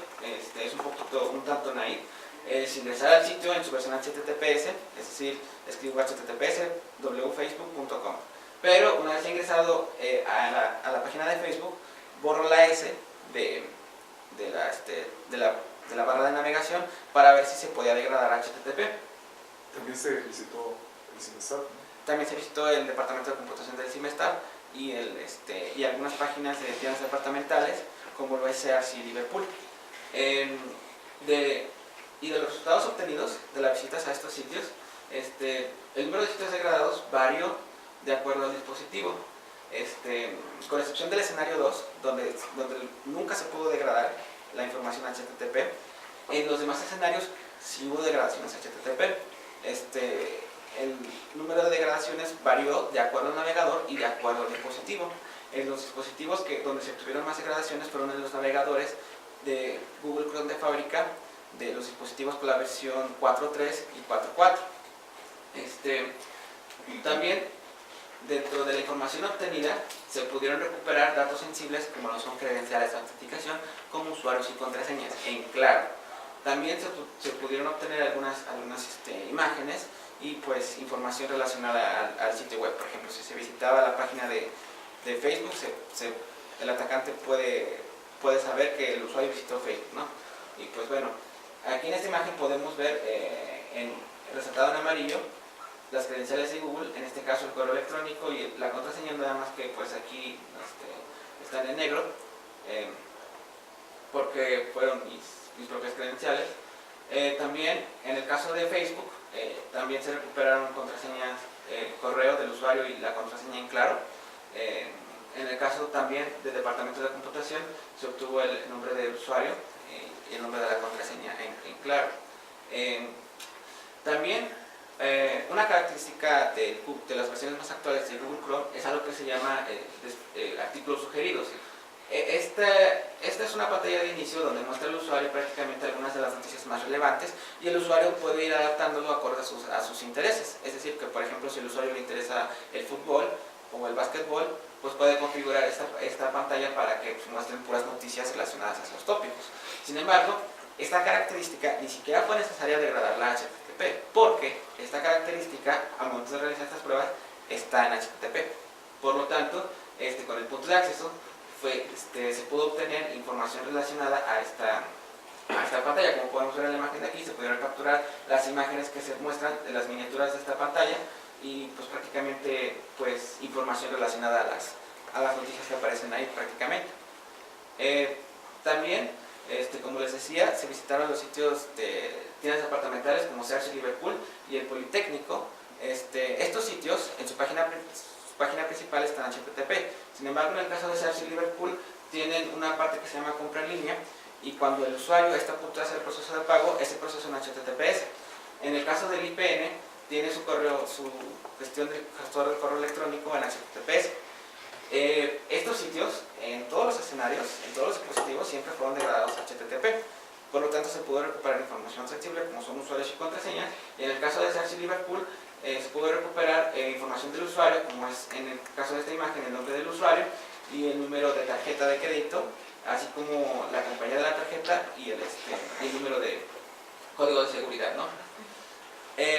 es un tanto naif, es ingresar al sitio en su versión HTTPS, es decir, escribo https www.facebook.com. Pero una vez ingresado a la página de Facebook, borro la S de la barra de navegación para ver si se podía degradar a HTTP. También se visitó el CIMESTAT, ¿no? También se visitó el departamento de computación del CIMESTAT y algunas páginas de tiendas departamentales como lo es Sears y Liverpool. Y de los resultados obtenidos de las visitas a estos sitios, el número de sitios degradados varió de acuerdo al dispositivo. Con excepción del escenario 2, donde nunca se pudo degradar la información HTTP, en los demás escenarios sí hubo degradaciones HTTP. El número de degradaciones varió de acuerdo al navegador y de acuerdo al dispositivo. En los dispositivos donde se obtuvieron más degradaciones fueron en los navegadores de Google Chrome de fábrica, de los dispositivos con la versión 4.3 y 4.4. También dentro de la información obtenida se pudieron recuperar datos sensibles como lo son credenciales de autenticación como usuarios y contraseñas en claro. También se pudieron obtener algunas imágenes y pues información relacionada al sitio web. Por ejemplo, si se visitaba la página de Facebook, el atacante puede saber que el usuario visitó Facebook, ¿no? Y pues bueno, aquí en esta imagen podemos ver resaltado en amarillo las credenciales de Google, en este caso el correo electrónico y la contraseña, nada más que pues aquí están en negro porque fueron mis propias credenciales. También en el caso de Facebook también se recuperaron contraseñas, correo del usuario y la contraseña en claro. En el caso también del departamento de computación se obtuvo el nombre del usuario y el nombre de la contraseña en claro. También una característica de las versiones más actuales de Google Chrome es algo que se llama artículos sugeridos. Esta es una pantalla de inicio donde muestra al usuario prácticamente algunas de las noticias más relevantes y el usuario puede ir adaptándolo acorde a sus intereses. Es decir, que por ejemplo si al usuario le interesa el fútbol o el básquetbol, pues puede configurar esta pantalla para que muestren puras noticias relacionadas a esos tópicos. Sin embargo, esta característica ni siquiera fue necesaria degradarla a HTTP, porque esta característica, al momento de realizar estas pruebas, está en HTTP. Por lo tanto, con el punto de acceso, se pudo obtener información relacionada a esta pantalla. Como podemos ver en la imagen de aquí, se pudieron capturar las imágenes que se muestran de las miniaturas de esta pantalla y pues prácticamente pues información relacionada a las noticias que aparecen ahí prácticamente. También Como les decía, se visitaron los sitios de tiendas departamentales como Sears y Liverpool y el Politécnico. Estos sitios en su página principal están HTTP. Sin embargo, en el caso de Sears y Liverpool tienen una parte que se llama compra en línea, y cuando el usuario está a punto de hacer el proceso de pago, ese proceso en HTTPS. En el caso del IPN, tiene su gestión del gestor del correo electrónico en HTTPS. Estos sitios, en todos los escenarios, en todos los dispositivos, siempre fueron degradados a HTTP. Por lo tanto, se pudo recuperar información sensible como son usuarios y contraseñas. Y en el caso de Sears y Liverpool, se pudo recuperar información del usuario, como es en el caso de esta imagen, el nombre del usuario y el número de tarjeta de crédito, así como la compañía de la tarjeta y el número de código de seguridad, ¿no?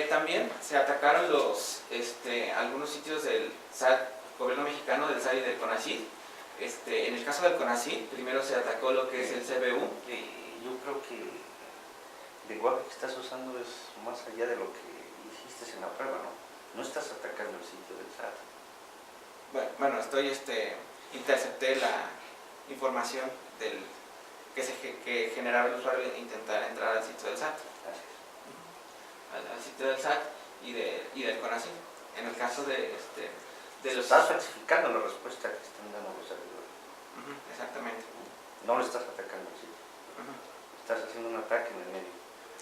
También se atacaron algunos sitios del SAT, gobierno mexicano, del SAT y del CONACYT. En el caso del CONACYT, primero se atacó lo que es el CBU. Yo creo que el lenguaje que estás usando es más allá de lo que hiciste en la prueba, ¿no? No estás atacando el sitio del SAT. Bueno, intercepté la información que generaba el usuario e intentar entrar al sitio del SAT. Al sitio del SAT y del CONACYT. En el caso de los... Estás falsificando la respuesta que están dando los servidores. Exactamente. No lo estás atacando al sitio. Estás haciendo un ataque en el medio.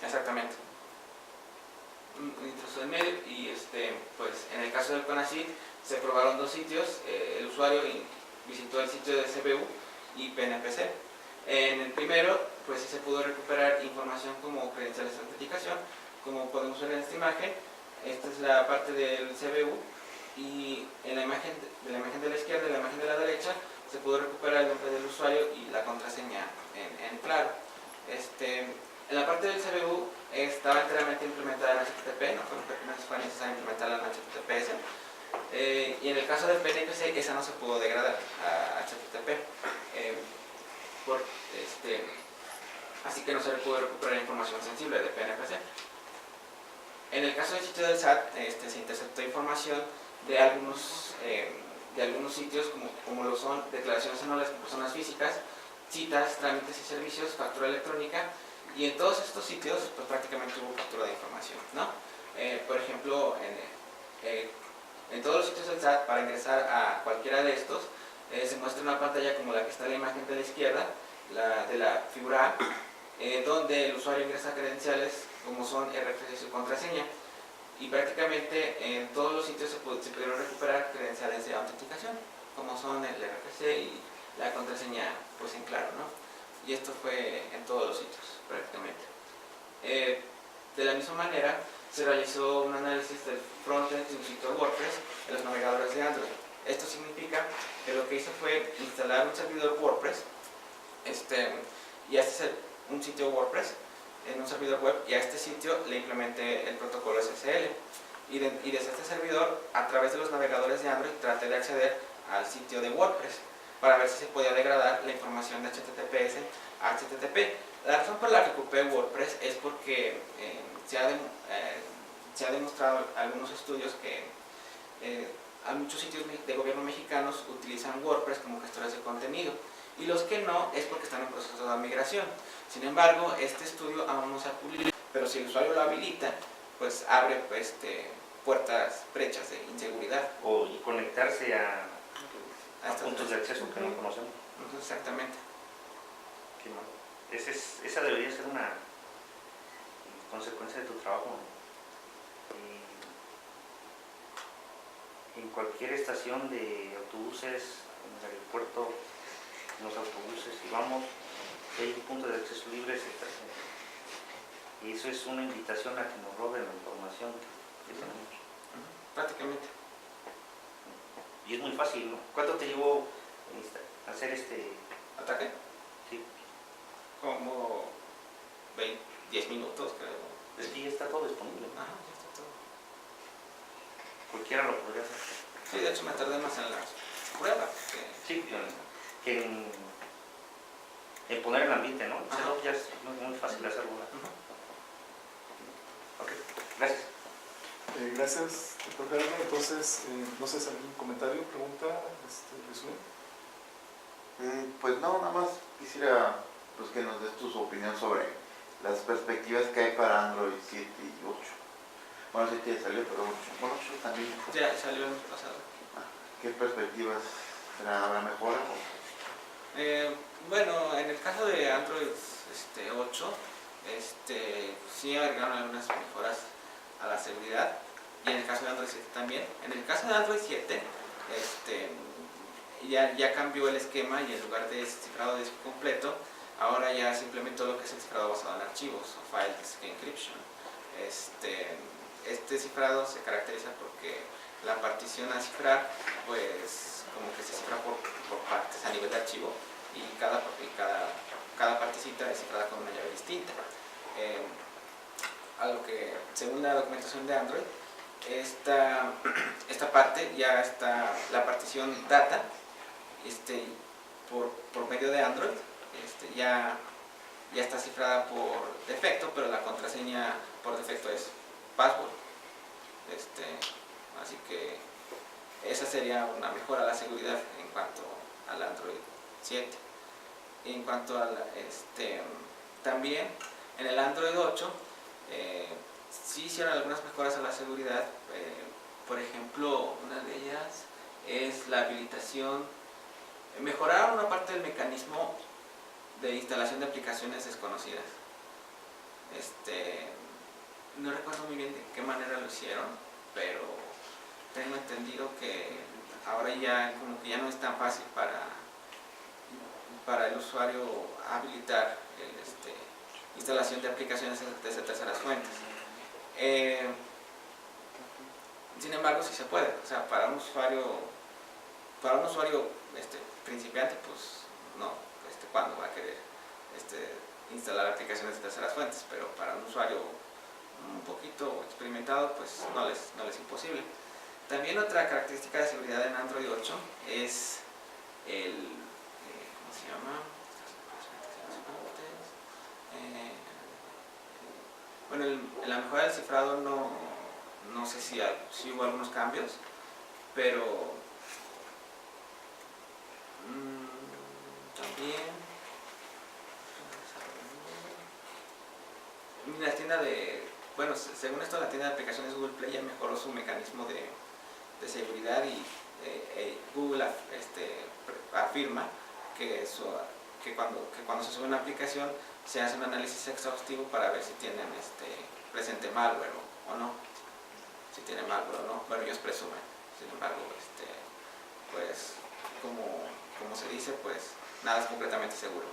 Exactamente. Un intruso en medio. Y pues en el caso del CONACYT se probaron dos sitios. El usuario visitó el sitio de CBU y PNPC. En el primero, pues sí se pudo recuperar información como credenciales de autenticación, como podemos ver en esta imagen. Esta es la parte del CBU, y en la imagen de la izquierda y la imagen de la derecha se pudo recuperar el nombre del usuario y la contraseña en claro. En la parte del CBU estaba enteramente implementada en HTTP, no fue necesario implementarla en HTTPS. Y en el caso del PNPC, esa no se pudo degradar a HTTP. Así que no se le pudo recuperar información sensible de PNPC. En el caso del sitio del SAT, se interceptó información de algunos sitios como lo son declaraciones anuales de personas físicas, citas, trámites y servicios, factura electrónica, y en todos estos sitios pues prácticamente hubo captura de información, ¿no? Por ejemplo, en todos los sitios del SAT, para ingresar a cualquiera de estos, se muestra una pantalla como la que está en la imagen de la izquierda, de la figura A, donde el usuario ingresa credenciales como son RFC y su contraseña, y prácticamente en todos los sitios se pudieron recuperar credenciales de autenticación, como son el RFC y la contraseña pues en claro, ¿no? Y esto fue en todos los sitios prácticamente. De la misma manera se realizó un análisis del frontend de un sitio WordPress en los navegadores de Android. Esto significa que lo que hice fue instalar un servidor WordPress, y este es un sitio WordPress en un servidor web, y a este sitio le implementé el protocolo SSL, y desde este servidor, a través de los navegadores de Android, traté de acceder al sitio de WordPress para ver si se podía degradar la información de HTTPS a HTTP. La razón por la que ocupé WordPress es porque se ha demostrado en algunos estudios que muchos sitios de gobierno mexicanos utilizan WordPress como gestores de contenido, y los que no es porque están en proceso de migración. Sin embargo, este estudio aún no se ha publicado, pero si el usuario lo habilita, pues abre puertas, brechas de inseguridad. O conectarse a puntos de acceso que no conocemos. Exactamente. Qué mal. Esa debería ser una consecuencia de tu trabajo, ¿no? En cualquier estación de autobuses, en el aeropuerto, en los autobuses, si vamos, hay un punto de acceso libre, se estaciona. Y eso es una invitación a que nos roben la información que tenemos. Prácticamente. Y es muy fácil, ¿no? ¿Cuánto te llevó hacer este ¿Ataque? Sí. Como 10 minutos, creo. Es que ya está todo disponible. Ajá, ya está todo. Cualquiera lo podría hacer. Sí, de hecho me tardé más en las pruebas. Sí, que en poner el ambiente, ¿no? El setup ya es muy fácil hacerlo. Ok, gracias. Gracias, doctor Gerardo. Entonces, no sé si algún comentario, pregunta, resumen. Pues no, nada más quisiera pues que nos des tu opinión sobre las perspectivas que hay para Android 7 y 8. Bueno, 7 ya salió, pero 8. Bueno, 8 también. Ya salió el mes pasado. ¿Qué perspectivas? ¿Habrá mejora? Bueno, en el caso de Android 8, sí agregaron algunas mejoras a la seguridad, y en el caso de Android 7 también. En el caso de Android 7, ya cambió el esquema, y en lugar de cifrado de disco completo, ahora ya se implementó lo que es el cifrado basado en archivos o file disk encryption. Este cifrado se caracteriza porque la partición a cifrar, pues como que se cifra por partes a nivel de archivo, y cada partecita es cifrada con una llave distinta. Algo que, según la documentación de Android, esta parte ya está, la partición data, por medio de Android, ya está cifrada por defecto, pero la contraseña por defecto es password. Así que esa sería una mejora a la seguridad en cuanto al Android 7. En cuanto a también en el Android 8 sí hicieron algunas mejoras a la seguridad. Por ejemplo, una de ellas es la habilitación. Mejoraron una parte del mecanismo de instalación de aplicaciones desconocidas. No recuerdo muy bien de qué manera lo hicieron, pero tengo entendido que ahora ya como que ya no es tan fácil para el usuario habilitar instalación de aplicaciones desde terceras fuentes. Sin embargo, sí se puede. O sea, para un usuario principiante, pues no, cuando va a querer instalar aplicaciones de terceras fuentes, pero para un usuario un poquito experimentado, pues no les es imposible. También otra característica de seguridad en Android 8 es ¿cómo se llama? Bueno, en la mejora del cifrado no sé si hubo algunos cambios, pero también la tienda según esto, la tienda de aplicaciones Google Play ya mejoró su mecanismo de seguridad, y Google afirma que cuando se sube una aplicación se hace un análisis exhaustivo para ver si tienen presente malware o no, si tiene malware o no. Bueno, ellos presumen. Sin embargo, pues como se dice, pues nada es completamente seguro.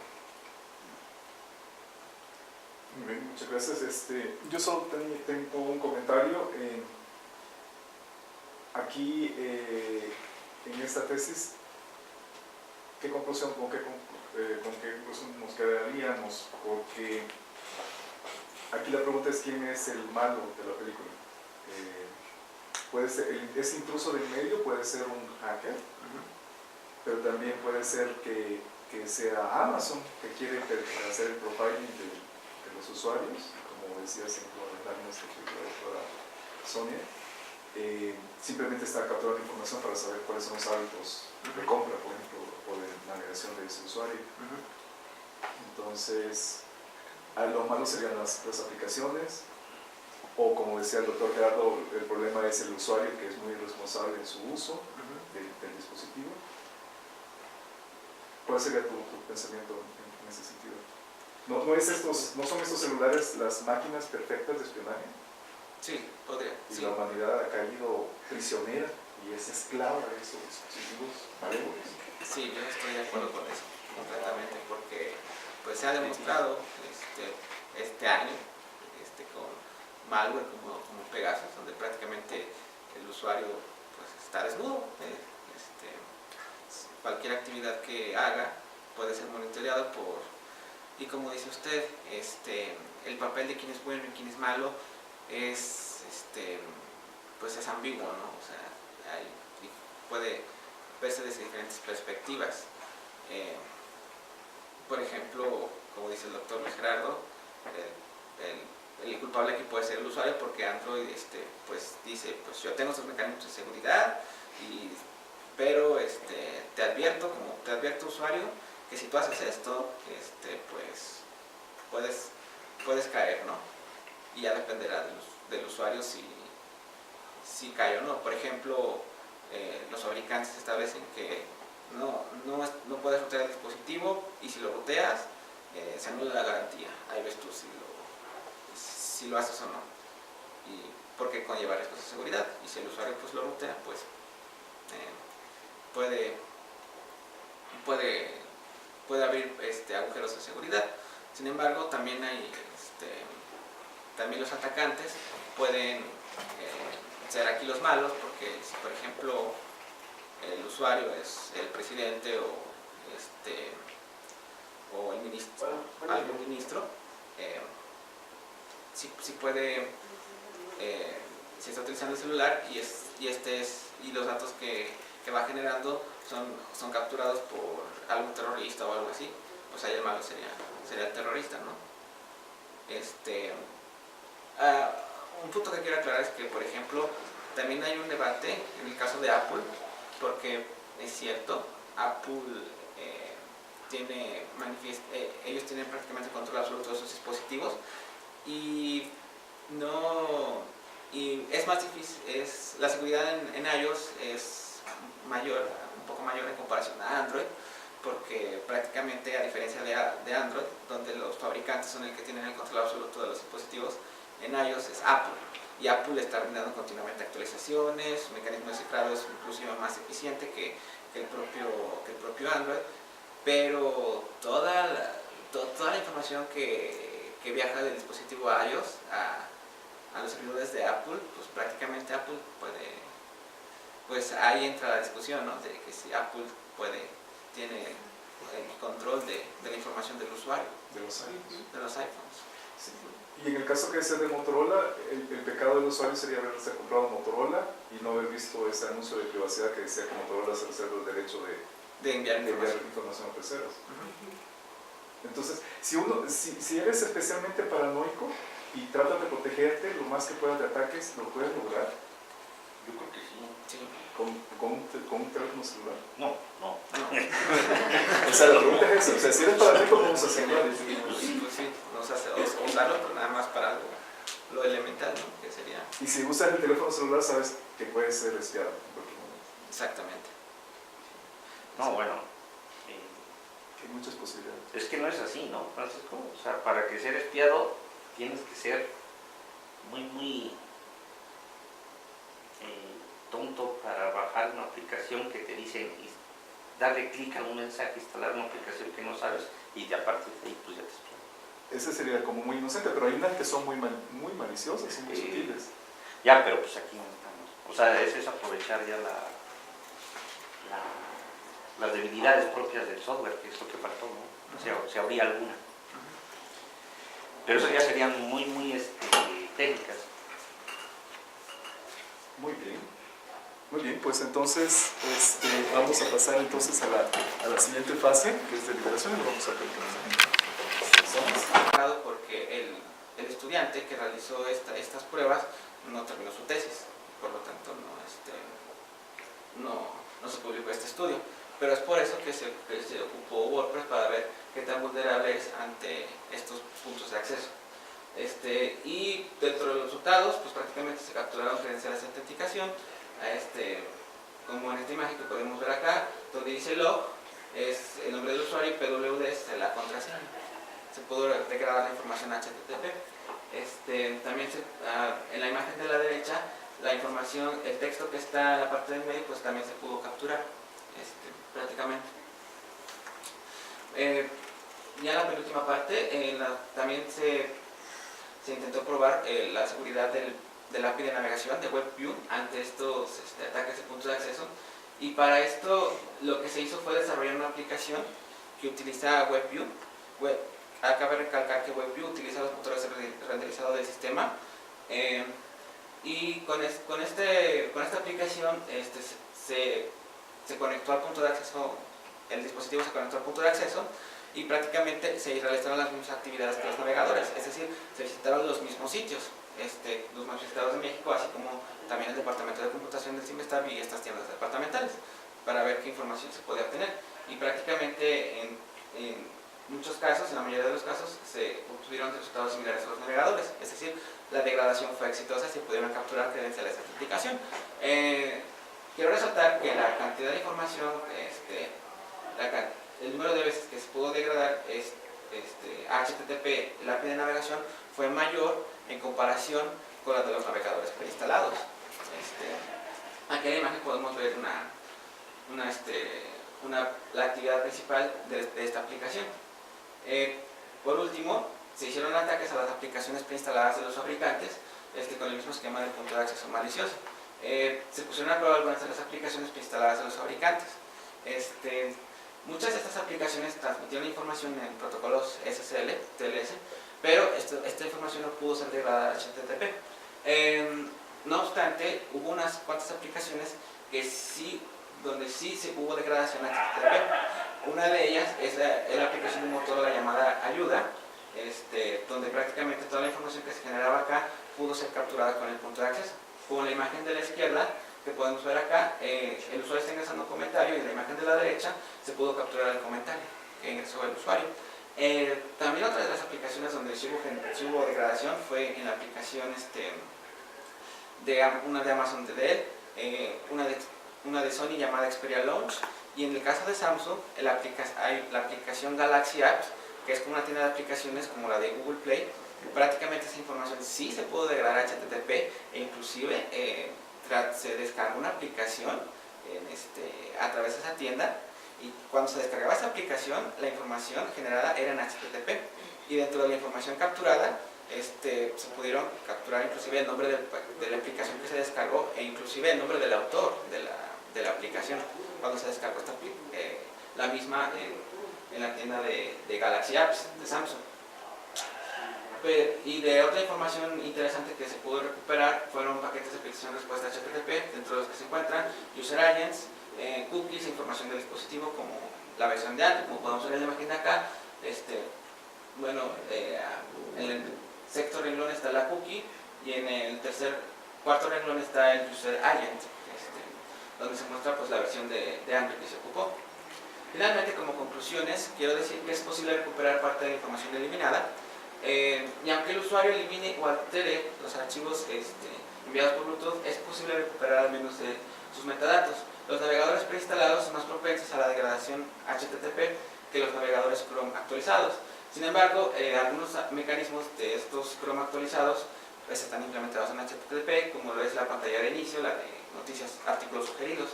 Muy bien, muchas gracias. Yo solo tengo un comentario. Aquí, en esta tesis, ¿qué conclusión, con qué conclusión nos quedaríamos? Porque aquí la pregunta es: ¿quién es el malo de la película? Puede ser ese intruso del medio, puede ser un hacker, pero también puede ser que sea Amazon, que quiere hacer el profiling de los usuarios, como decías en los términos de la doctora Sonia. Simplemente está capturando información para saber cuáles son los hábitos de compra, por ejemplo, o de navegación de ese usuario. Entonces, lo malo serían las aplicaciones, o como decía el doctor Gerardo, el problema es el usuario, que es muy irresponsable en su uso del dispositivo. ¿Cuál sería tu pensamiento en ese sentido? ¿No son estos celulares las máquinas perfectas de espionaje? Sí, podría. Y Sí. la humanidad ha caído prisionera y es esclava de esos dispositivos malévolos. Sí, yo estoy de acuerdo con eso, completamente, porque pues se ha demostrado este año con malware como Pegasus, donde prácticamente el usuario pues está desnudo. Cualquier actividad que haga puede ser monitoreado y como dice usted, el papel de quién es bueno y quién es malo pues es ambiguo, ¿no? O sea, puede verse desde diferentes perspectivas. Por ejemplo, como dice el doctor Luis Gerardo, el culpable aquí puede ser el usuario, porque Android pues dice, pues yo tengo estos mecanismos de seguridad, pero te advierto usuario, que si tú haces esto, pues puedes caer, ¿no? Y ya dependerá del usuario si cae o no. Por ejemplo, los fabricantes establecen que no puedes rotear el dispositivo, y si lo roteas, se anula la garantía. Ahí ves tú si lo haces o no, y porque conlleva riesgos de seguridad. Y si el usuario pues lo rotea, pues puede abrir agujeros de seguridad. Sin embargo, también también los atacantes pueden ser aquí los malos, porque si por ejemplo el usuario es el presidente o el ministro, algún ministro, si puede, si está utilizando el celular y los datos que va generando son capturados por algún terrorista o algo así, pues ahí el malo sería el terrorista, ¿no? Un punto que quiero aclarar es que, por ejemplo, también hay un debate en el caso de Apple, porque es cierto, Apple ellos tienen prácticamente control absoluto de sus dispositivos, y es más difícil, la seguridad en iOS es un poco mayor en comparación a Android, porque prácticamente, a diferencia de Android, donde los fabricantes son el que tienen el control absoluto de los dispositivos, en iOS es Apple, y Apple está brindando continuamente actualizaciones, su mecanismo de cifrado es inclusive más eficiente que el propio Android, pero toda la información que viaja del dispositivo iOS a los servidores de Apple, pues prácticamente Apple pues ahí entra la discusión, ¿no? De que si Apple tiene el control de la información del usuario, De los iPhones. de los iPhones. Sí. Y en el caso que sea de Motorola, el pecado del usuario sería haberse comprado Motorola y no haber visto ese anuncio de privacidad que decía que Motorola se reserva el derecho De enviar información. información a terceros. Entonces, si eres especialmente paranoico y tratas de protegerte lo más que puedas de ataques, ¿lo puedes lograr Yo creo que sí. Sí. con un teléfono celular? No. O sea, la pregunta es esa. O sea, si eres paranoico, ¿cómo usas celulares? Pues sí, usarlo, pero nada más para lo elemental, ¿no? Que sería Y si usas el teléfono celular, sabes que puedes ser espiado en cualquier momento. exactamente. No, bueno. Hay muchas posibilidades. Es que no es así, ¿no, Francisco? O sea, para que ser espiado tienes que ser muy tonto para bajar una aplicación que te dice darle clic a un mensaje, instalar una aplicación que no sabes, y a partir de ahí pues ya te espían. Ese sería como muy inocente, pero hay unas que son muy maliciosas, son muy sutiles. Ya, pero pues aquí no estamos. O sea, eso es aprovechar ya las debilidades propias del software, que es lo que faltó, ¿no? O sea, se habría alguna. Pero eso ya serían muy técnicas. Muy bien. Muy bien, pues entonces vamos a pasar entonces a la siguiente fase, que es de liberación, y vamos a ver Somos porque el estudiante que realizó estas pruebas no terminó su tesis, por lo tanto no se publicó este estudio. Pero es por eso que se ocupó WordPress, para ver qué tan vulnerable es ante estos puntos de acceso. Y dentro de los resultados, pues prácticamente se capturaron credenciales de autenticación, como en esta imagen que podemos ver acá, donde dice log, es el nombre del usuario, y PWD es la contraseña. Se pudo degradar la información HTTP. También en la imagen de la derecha, la información, el texto que está en la parte del medio, pues también se pudo capturar, prácticamente. Ya en la penúltima parte, también se intentó probar la seguridad del API de navegación de WebView ante estos ataques de puntos de acceso, y para esto lo que se hizo fue desarrollar una aplicación que utiliza WebView. Cabe recalcar que WebView utiliza los motores de renderizado del sistema, y con esta aplicación se conectó al punto de acceso, el dispositivo se conectó al punto de acceso, y prácticamente se realizaron las mismas actividades que los navegadores, es decir, se visitaron los mismos sitios, los más visitados de México, así como también el departamento de computación del CIMESTAB y estas tiendas departamentales, para ver qué información se podía obtener. Y prácticamente en muchos casos, en la mayoría de los casos, se obtuvieron resultados similares a los navegadores, es decir, la degradación fue exitosa, se pudieron capturar credenciales de autenticación. Quiero resaltar que la cantidad de información, el número de veces que se pudo degradar HTTP, la API de navegación, fue mayor en comparación con la de los navegadores preinstalados. Aquí en la imagen podemos ver la actividad principal de esta aplicación. Por último, se hicieron ataques a las aplicaciones preinstaladas de los fabricantes con el mismo esquema del punto de acceso malicioso. Se pusieron a prueba algunas de las aplicaciones preinstaladas de los fabricantes. Muchas de estas aplicaciones transmitieron información en protocolos SSL, TLS, pero esta información no pudo ser degradada a HTTP. No obstante, hubo unas cuantas aplicaciones donde sí se hubo degradación a HTTP. Una de ellas es la aplicación de Motorola llamada Ayuda, donde prácticamente toda la información que se generaba acá pudo ser capturada con el punto de acceso. Como en la imagen de la izquierda, que podemos ver acá, el usuario está ingresando un comentario y en la imagen de la derecha se pudo capturar el comentario que ingresó el usuario. También otra de las aplicaciones donde sí hubo degradación fue en la aplicación una de Amazon de Dell, una de Sony llamada Xperia Launch, y en el caso de Samsung hay la aplicación Galaxy Apps, que es como una tienda de aplicaciones como la de Google Play. Prácticamente esa información sí se pudo degradar a HTTP e inclusive se descargó una aplicación a través de esa tienda, y cuando se descargaba esa aplicación la información generada era en HTTP, y dentro de la información capturada se pudieron capturar inclusive el nombre de la aplicación que se descargó e inclusive el nombre del autor de la aplicación cuando se descargó la misma en la tienda de Galaxy Apps de Samsung. Y de otra información interesante que se pudo recuperar fueron paquetes de petición de respuesta HTTP, dentro de los que se encuentran user agents, cookies, información del dispositivo como la versión de antes, como podemos ver en la imagen de acá. En el sexto renglón está la cookie y en el cuarto renglón está el user agent, donde se muestra pues la versión de Android que se ocupó. Finalmente, como conclusiones, quiero decir que es posible recuperar parte de la información eliminada. Y aunque el usuario elimine o altere los archivos enviados por Bluetooth, es posible recuperar al menos de sus metadatos. Los navegadores preinstalados son más propensos a la degradación HTTP que los navegadores Chrome actualizados. Sin embargo, algunos mecanismos de estos Chrome actualizados están implementados en HTTP, como lo es la pantalla de inicio, la de noticias, artículos sugeridos.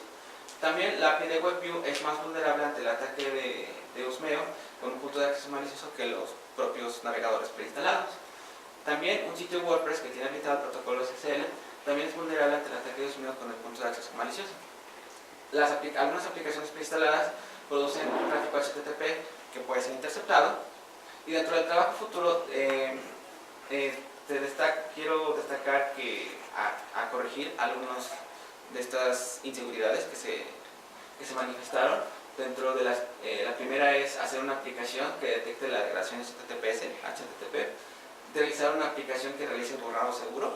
También la API de WebView es más vulnerable ante el ataque de husmeo con un punto de acceso malicioso que los propios navegadores preinstalados. También un sitio WordPress que tiene habilitado el protocolo SSL también es vulnerable ante el ataque de husmeo con el punto de acceso malicioso. Algunas aplicaciones preinstaladas producen un tráfico HTTP que puede ser interceptado, y dentro del trabajo futuro quiero destacar que a corregir algunas de estas inseguridades que se manifestaron. Dentro de la primera es hacer una aplicación que detecte la degradación HTTP, realizar una aplicación que realice el borrado seguro,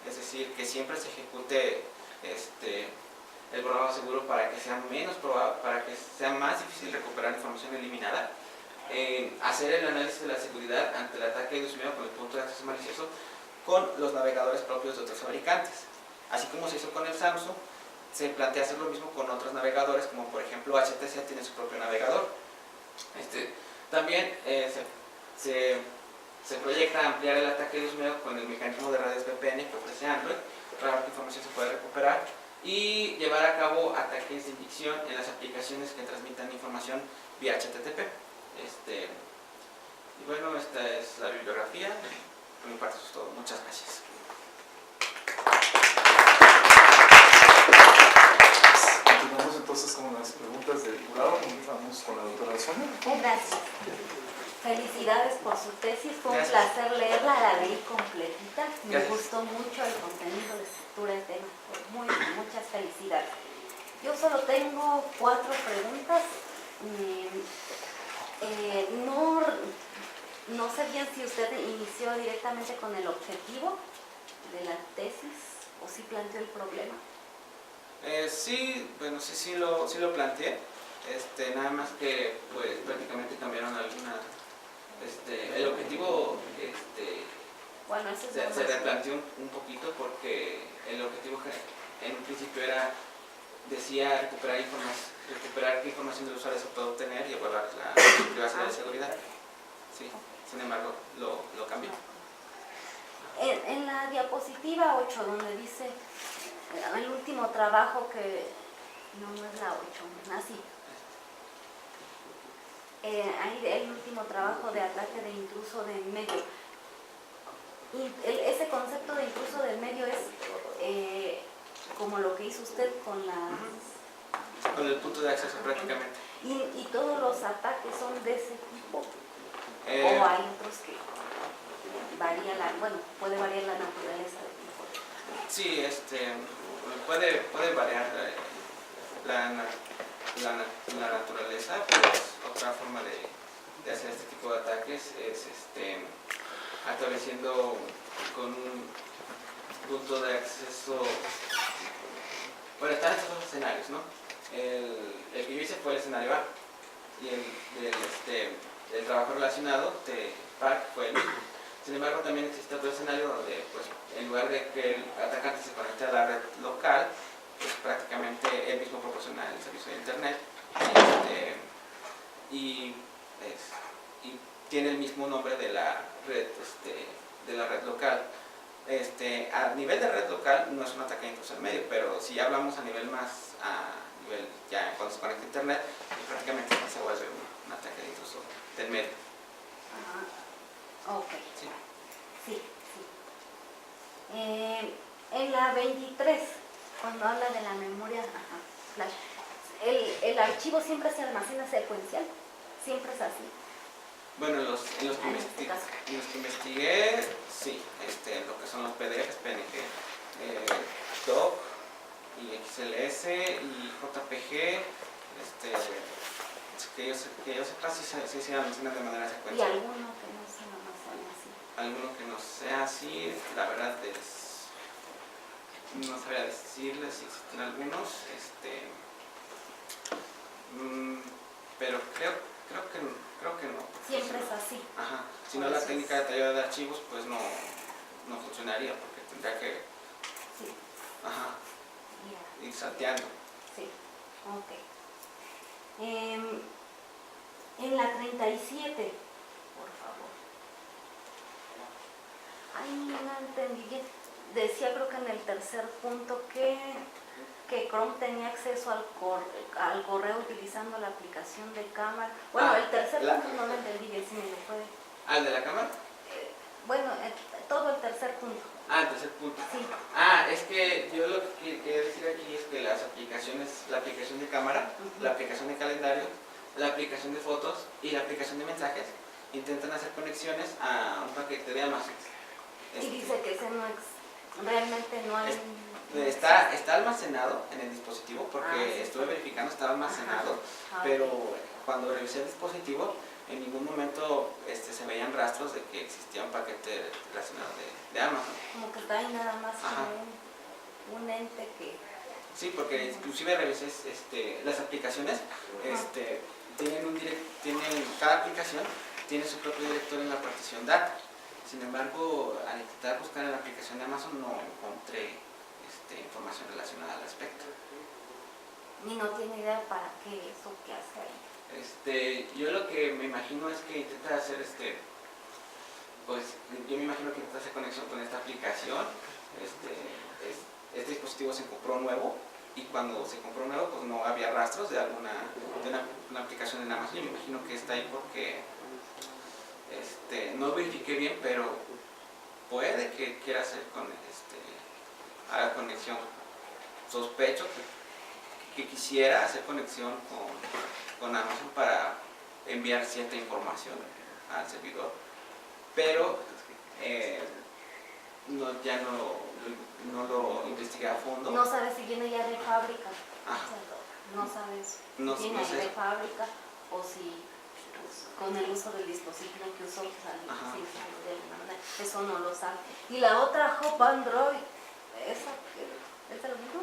es decir, que siempre se ejecute el borrado seguro para que sea para que sea más difícil recuperar información eliminada. Hacer el análisis de la seguridad ante el ataque de husmeo con el punto de acceso malicioso con los navegadores propios de otros fabricantes. Así como se hizo con el Samsung, se plantea hacer lo mismo con otros navegadores, como por ejemplo HTC tiene su propio navegador. También se proyecta ampliar el ataque de husmeo con el mecanismo de redes VPN que ofrece Android, para que información se pueda recuperar, y llevar a cabo ataques de inyección en las aplicaciones que transmitan información vía HTTP. Y bueno, esta es la bibliografía. Por mi parte eso es todo. Muchas gracias. Continuamos entonces con las preguntas del jurado. Vamos con la doctora Sonia. Gracias. Felicidades por su tesis, fue un Gracias. placer leerla, la leí completita, me Gracias. gustó mucho el contenido, la estructura del tema, muchas felicidades. Yo solo tengo 4 preguntas. No sé bien si usted inició directamente con el objetivo de la tesis o si planteó el problema. Sí lo planteé. nada más que pues prácticamente cambiaron alguna, el objetivo Bueno, eso es se lo más- replanteó un poquito porque el objetivo en un principio decía recuperar qué información del usuario se puede obtener y evaluar la privacidad y seguridad. Sí, sin embargo, lo cambió. En la diapositiva 8, donde dice el último trabajo que... No, no es la 8, así. Ahí el último trabajo de ataque de intruso del medio. Y ese concepto de intruso del medio es como lo que hizo usted con las... Con el punto de acceso prácticamente. ¿Y todos los ataques son de ese tipo? Eh, ¿O hay otros que puede variar la naturaleza del tipo? Sí, puede variar la naturaleza, pues otra forma de hacer este tipo de ataques es estableciendo con un punto de acceso. Bueno, están estos dos escenarios, ¿no? El que yo hice fue el escenario A y el trabajo relacionado de PAC fue el mismo. Sin embargo, también existe otro escenario donde, pues, en lugar de que el atacante se conecte a la red local, pues prácticamente él mismo proporciona el servicio de internet y tiene el mismo nombre de la red local. A nivel de red local no es un ataque de intruso al medio, pero si hablamos a nivel ya cuando se conecta a internet, pues prácticamente se vuelve un ataque de intruso del medio. Ok. Sí. Sí. En la 23, cuando habla de la memoria flash, el archivo siempre se almacena secuencial, siempre es así. Bueno, en los que investigué, sí, lo que son los PDFs, PNG, DOC, y XLS y JPG, que yo sepa si se almacenan de manera Y secuencial. alguno que no se almacena así. Alguno que no sea así, la verdad no sabría decirles si existen algunos, pero creo que no. Siempre es así. Ajá, si no la técnica detallada de archivos pues no funcionaría porque tendría que Sí. Ya. ir salteando. Sí. Ok. En la 37, por favor. Ay, no entendí bien. Decía, creo que en el tercer punto que Chrome tenía acceso al correo utilizando la aplicación de cámara. Bueno, el tercer punto no lo entendí bien, si me lo puede. ¿Al de la cámara? Bueno, todo el tercer punto. El tercer punto. Sí. Es que yo lo que quería decir aquí es que las aplicaciones, la aplicación de cámara, la aplicación de calendario, la aplicación de fotos y la aplicación de mensajes intentan hacer conexiones a un paquete de Amazon. Y dice que ese realmente no hay... Está almacenado en el dispositivo porque estuve verificando, está almacenado, pero cuando revisé el dispositivo en ningún momento se veían rastros de que existía un paquete relacionado de Amazon. Como que está ahí nada más como un ente que... Sí, porque inclusive revisé las aplicaciones, cada aplicación tiene su propio directorio en la partición data. Sin embargo, al intentar buscar en la aplicación de Amazon no encontré información relacionada al respecto. Ni no tiene idea para qué es o qué hace ahí. Yo lo que me imagino es que intenta hacer pues yo me imagino que intenta hacer conexión con esta aplicación. Este dispositivo se compró nuevo y cuando se compró nuevo pues no había rastros de una aplicación en Amazon. Yo me imagino que está ahí porque no verifiqué bien, pero puede que quiera hacer haga conexión. Sospecho que quisiera hacer conexión con Amazon para enviar cierta información al servidor, pero no lo investigué a fondo. No sabe si viene ya de fábrica. Ajá. No sabes si No viene sé. de fábrica o si con el uso del dispositivo que usó salió de alguna manera. Eso no lo sabe. Y la otra Hop Android, ¿esa es lo mismo?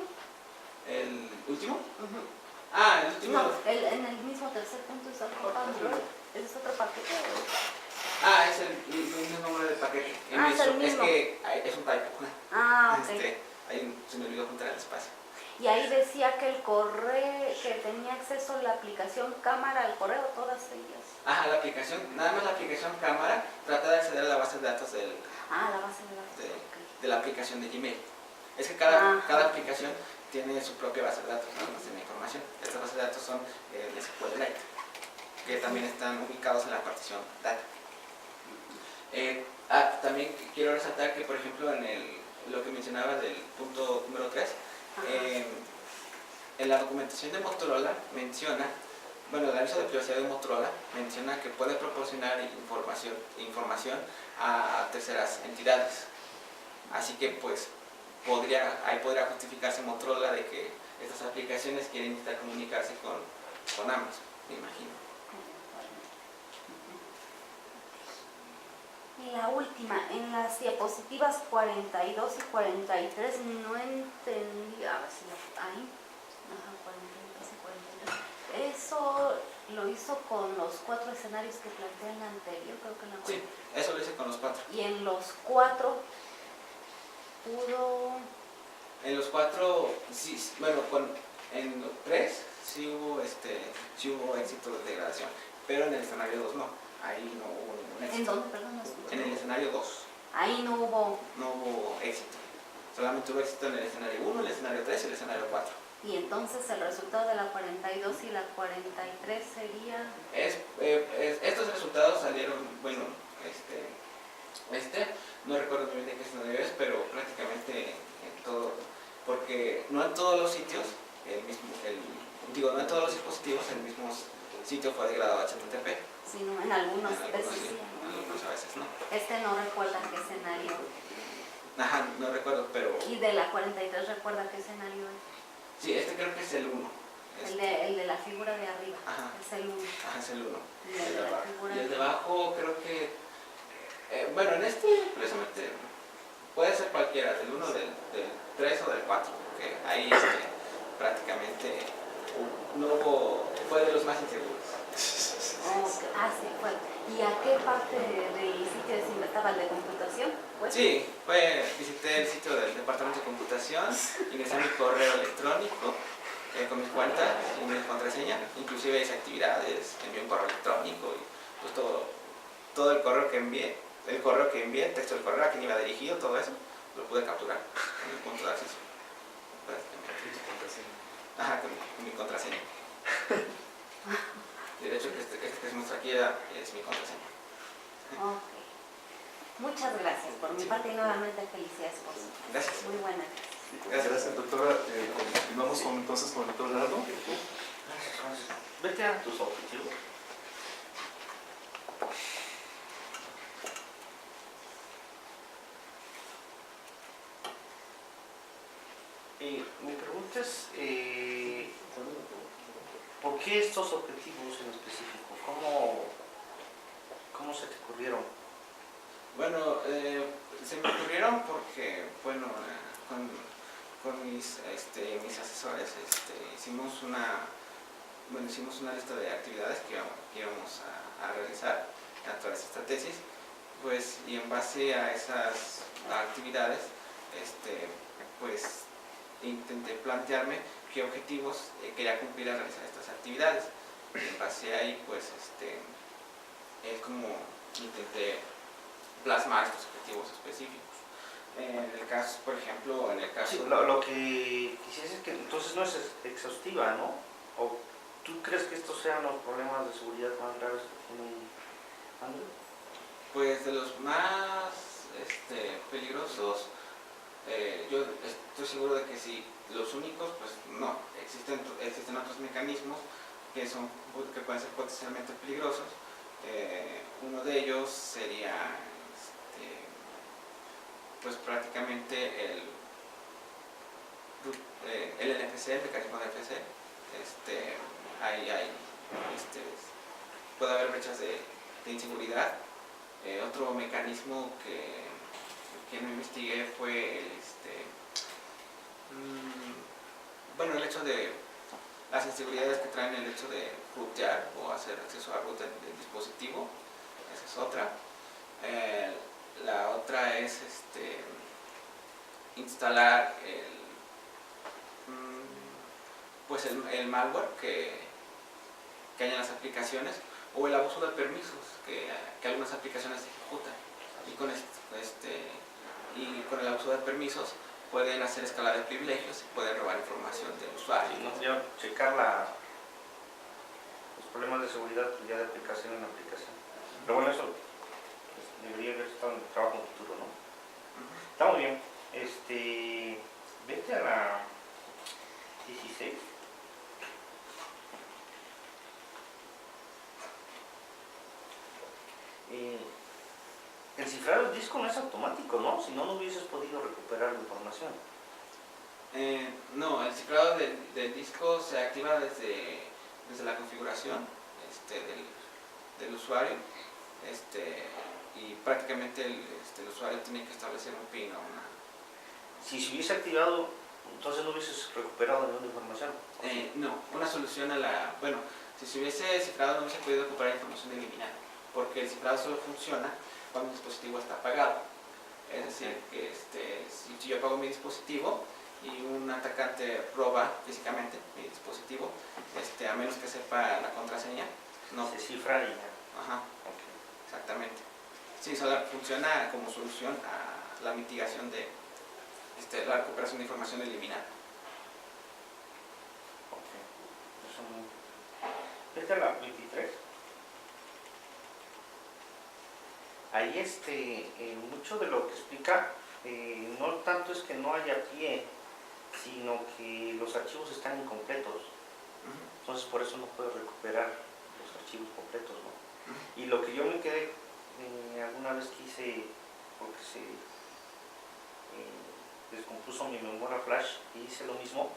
¿El último? Ah, el último. No, en el mismo tercer punto está ocupando. ¿Ese es otro paquete? Ah, es el mismo nombre del paquete. Ah, es el Es mismo. que es un typo. Ah, ok. Ahí se me olvidó juntar el espacio. Y ahí decía que el correo, que tenía acceso a la aplicación cámara al correo, todas ellas. Ajá, la aplicación, nada más la aplicación cámara trata de acceder a la base de datos Ah, la base de datos. de la aplicación de Gmail. Es que Ajá. cada aplicación tiene su propia base de datos, ¿no? Almacena información. Estas bases de datos son de SQLite, que también están ubicados en la partición data. También quiero resaltar que, por ejemplo, lo que mencionaba del punto número 3, en la documentación de Motorola menciona, bueno, el aviso de privacidad de Motorola menciona que puede proporcionar información a terceras entidades. Así que, pues, ahí podría justificarse Motorola de que estas aplicaciones quieren intentar comunicarse con Amazon, me imagino. Y la última, en las diapositivas 42 y 43 no entendí, a ver si ahí, ajá, 42 y 43. Eso lo hizo con los 4 escenarios que planteé en la anterior, creo que en la Sí, eso lo hice con los 4. Y en los 4 pudo... En los 4, sí, bueno, en los 3 sí hubo éxito de degradación, pero en el escenario 2 no, ahí no hubo ningún éxito. ¿En dónde? Perdón, no escuché. En el escenario 2 Ahí no hubo... no hubo éxito, solamente hubo éxito en el escenario 1, el escenario 3 y el escenario 4. Y entonces el resultado de la 42 y la 43 sería... Estos resultados salieron, bueno, no recuerdo muy bien de qué escenario es, pero prácticamente en todo, porque no en todos los sitios, no en todos los dispositivos el mismo sitio fue degradado a HTTP. Sino en algunos veces sí, sí. algunos a veces no. Este no recuerda qué escenario. Ajá, no recuerdo, pero Y de la 43 recuerda qué escenario es. sí, creo que es el 1. El de la figura de arriba. Ajá. Es el 1. Ajá, es el 1. Y el de la figura Y el de de abajo creo que, bueno, precisamente puede ser cualquiera, del 1, del 3 o del 4, porque ahí prácticamente fue de los más inseguros. Okay. Ah, sí, fue. ¿Y a qué parte del sitio estaba el de computación? Pues, Sí, visité el sitio del departamento de computación, ingresé mi correo electrónico con mi cuenta y mi contraseña, inclusive hice actividades, envié un correo electrónico y pues todo el correo que envié, el texto del correo a quien iba dirigido, todo eso, lo pude capturar en el punto de acceso. Ajá, con mi contraseña. De hecho, que se muestra aquí es mi contraseña. Ok. Muchas gracias. Por mi parte, y nuevamente felicidades por su. Gracias. Muy buena. Gracias, doctora. Continuamos entonces con el doctor Leonardo. Vete a tus objetivos. Mi pregunta es, ¿por qué estos objetivos en específico? ¿Cómo se te ocurrieron? Bueno, se me ocurrieron porque, bueno, con mis asesores hicimos una lista de actividades que íbamos a realizar a través de esta tesis, pues, y en base a esas actividades, pues, intenté plantearme qué objetivos quería cumplir al realizar estas actividades. Y en base a ahí, pues, es como intenté plasmar estos objetivos específicos. En el caso, por ejemplo, Sí, lo que quisieras es que entonces no es exhaustiva, ¿no? ¿O tú crees que estos sean los problemas de seguridad más graves que tiene Android? Pues de los más peligrosos, yo estoy seguro de que sí, los únicos, pues no, existen otros mecanismos que pueden ser potencialmente peligrosos. Uno de ellos sería pues prácticamente el NFC, el mecanismo de NFC. Puede haber brechas de inseguridad. Otro mecanismo que no investigué fue el hecho de las inseguridades que traen el hecho de rootear o hacer acceso a root del dispositivo. Esa es otra. La otra es instalar pues el malware que hay en las aplicaciones, o el abuso de permisos que algunas aplicaciones ejecutan, y con el abuso de permisos pueden hacer escala de privilegios y pueden robar información del usuario. Sí, no, ya checar los problemas de seguridad ya de aplicación en aplicación. Pero bueno, eso debería haber estado en el trabajo futuro, ¿no? Está muy bien. Vete a la 16. El cifrado del disco no es automático, ¿no? Si no, no hubieses podido recuperar la información. No, el cifrado del disco se activa desde la configuración del usuario, y prácticamente el usuario tiene que establecer un PIN o una... Si se hubiese activado, entonces no hubieses recuperado ninguna información. No, una solución a la... Bueno, si se hubiese cifrado no hubiese podido recuperar información eliminada, porque el cifrado solo funciona cuando el dispositivo está apagado. Es decir, que si yo apago mi dispositivo y un atacante roba físicamente mi dispositivo, a menos que sepa la contraseña, no. Se cifra y ya. Ajá, Okay. exactamente. Sí, solo funciona como solución a la mitigación de la recuperación de información eliminada. Okay. Eso muy... Vete a la 23. Ahí mucho de lo que explica, no tanto es que no haya pie, sino que los archivos están incompletos. Entonces por eso no puedo recuperar los archivos completos, ¿no? Y lo que yo me quedé alguna vez que hice, porque se descompuso mi memoria flash y hice lo mismo,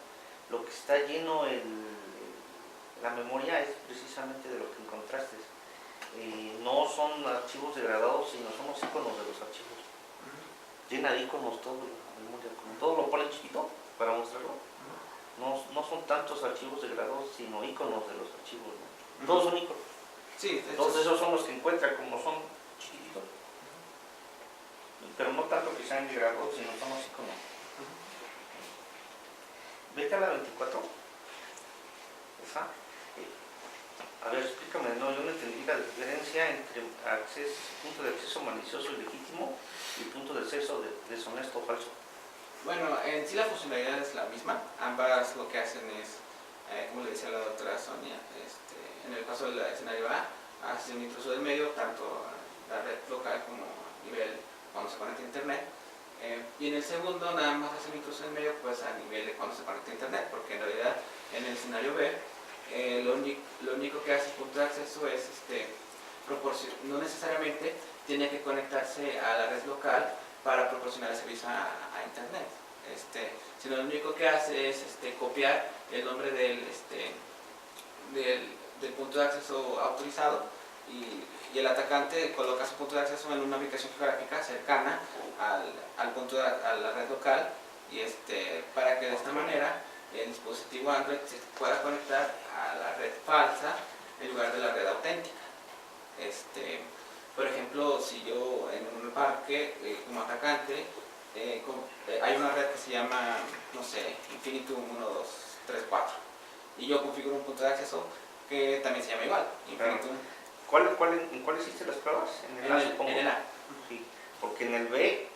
lo que está lleno la memoria es precisamente de lo que encontraste. No son archivos degradados, sino son los iconos de los archivos. Llena de iconos todo la memoria, como todo lo pone chiquito para mostrarlo. No son tantos archivos degradados, sino iconos de los archivos, ¿no? Todos son iconos. Sí, Todos esos son los que encuentra, como son chiquititos. Pero no tanto que sean degradados, sino son los iconos. Vete a la 24. Esa. A ver, explícame, no, yo no entendí la diferencia entre punto de acceso malicioso y legítimo y punto de acceso deshonesto o falso. Bueno, en sí la funcionalidad es la misma. Ambas lo que hacen es, como le decía la doctora Sonia, en el caso del escenario A, hace un intruso del medio, tanto la red local como a nivel cuando se conecta a internet. Y en el segundo nada más hace un intruso del medio, pues a nivel de cuando se conecta a internet, porque en realidad en el escenario B lo único que hace el punto de acceso es no necesariamente tiene que conectarse a la red local para proporcionar el servicio a internet, sino lo único que hace es copiar el nombre del punto de acceso autorizado, y el atacante coloca su punto de acceso en una ubicación geográfica cercana a la red local, y para que de esta manera el dispositivo Android se pueda conectar a la red falsa en lugar de la red auténtica. Por ejemplo, si yo en un parque como atacante hay una red que se llama, no sé, Infinitum 1, 2, 3, 4, y yo configuro un punto de acceso que también se llama igual, Infinitum. ¿En cuál hiciste las pruebas? En el A, supongo. En el A. Sí, porque en el B,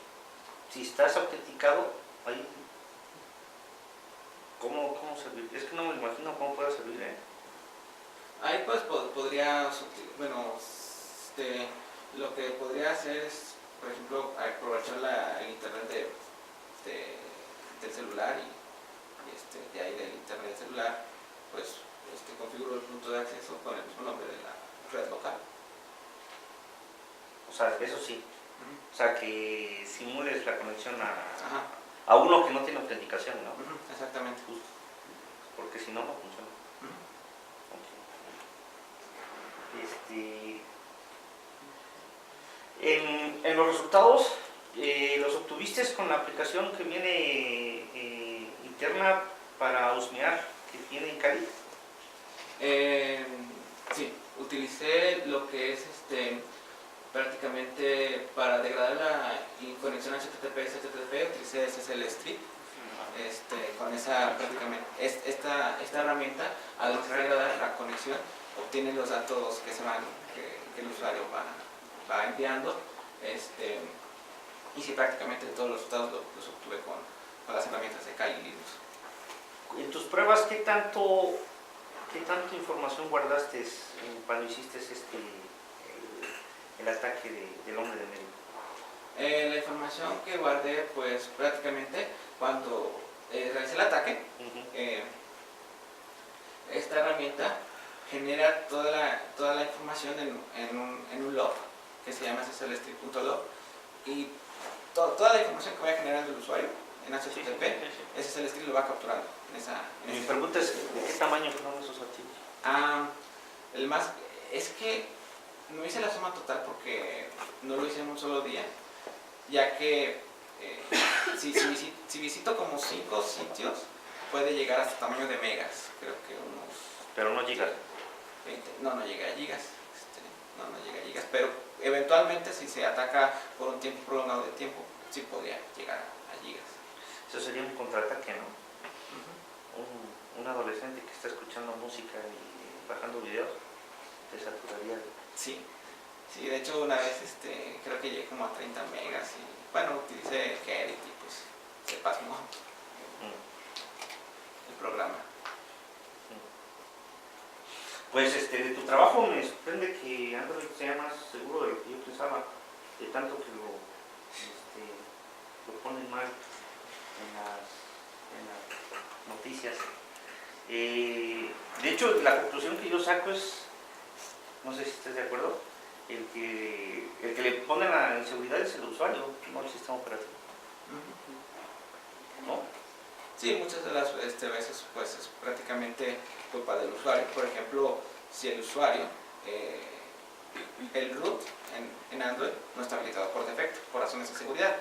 si estás autenticado, ahí, ¿cómo servir? Es que no me imagino cómo puede servir, ¿eh? Ahí pues podría, bueno, lo que podría hacer es, por ejemplo, aprovechar el internet del celular, y de ahí del internet celular, pues configuro el punto de acceso con el mismo nombre de la red local. O sea, eso sí. O sea, que simules la conexión Ajá. a uno que no tiene autenticación, ¿no? Exactamente. Justo. Porque si no, no funciona. Okay. En los resultados, ¿los obtuviste con la aplicación que viene interna para husmear que tiene Cali? Sí, utilicé lo que es prácticamente para degradar la conexión HTTP, utilicé SSL Strip. Con esa prácticamente esta herramienta, al degradar la conexión, obtiene los datos que el usuario va enviando, y sí, prácticamente todos los resultados los obtuve con las herramientas de Kali Linux. En tus pruebas, ¿qué tanto información guardaste cuando hiciste el ataque del hombre de medio? La información que guardé, pues prácticamente cuando realicé el ataque, esta herramienta genera toda la información en un log que se llama sslstrip.log, y toda la información que vaya generando el usuario en HTTP, SSLstrip lo va capturando. Mi pregunta es, ¿de qué tamaño fueron esos archivos? El más es que no hice la suma total porque no lo hice en un solo día, ya que si visito como 5 sitios, puede llegar hasta tamaño de megas, creo que unos... Pero no gigas. 20, no llega a gigas, no llega a gigas, pero eventualmente si se ataca por un tiempo prolongado de tiempo, sí podría llegar a gigas. Eso sería un contraataque, ¿no? Un adolescente que está escuchando música y bajando videos, te saturaría. Sí, de hecho una vez creo que llegué como a 30 megas y bueno, utilicé Gedit y pues se pasmó el programa. Pues de tu trabajo me sorprende que Android sea más seguro de lo que yo pensaba, de tanto que lo ponen mal en las noticias. De hecho, la conclusión que yo saco es, no sé si estés de acuerdo, el que le pone la inseguridad es el usuario, no el sistema operativo. ¿No? Sí, muchas de las veces pues es prácticamente culpa del usuario. Por ejemplo, si el usuario, el root en Android no está habilitado por defecto, por razones de seguridad.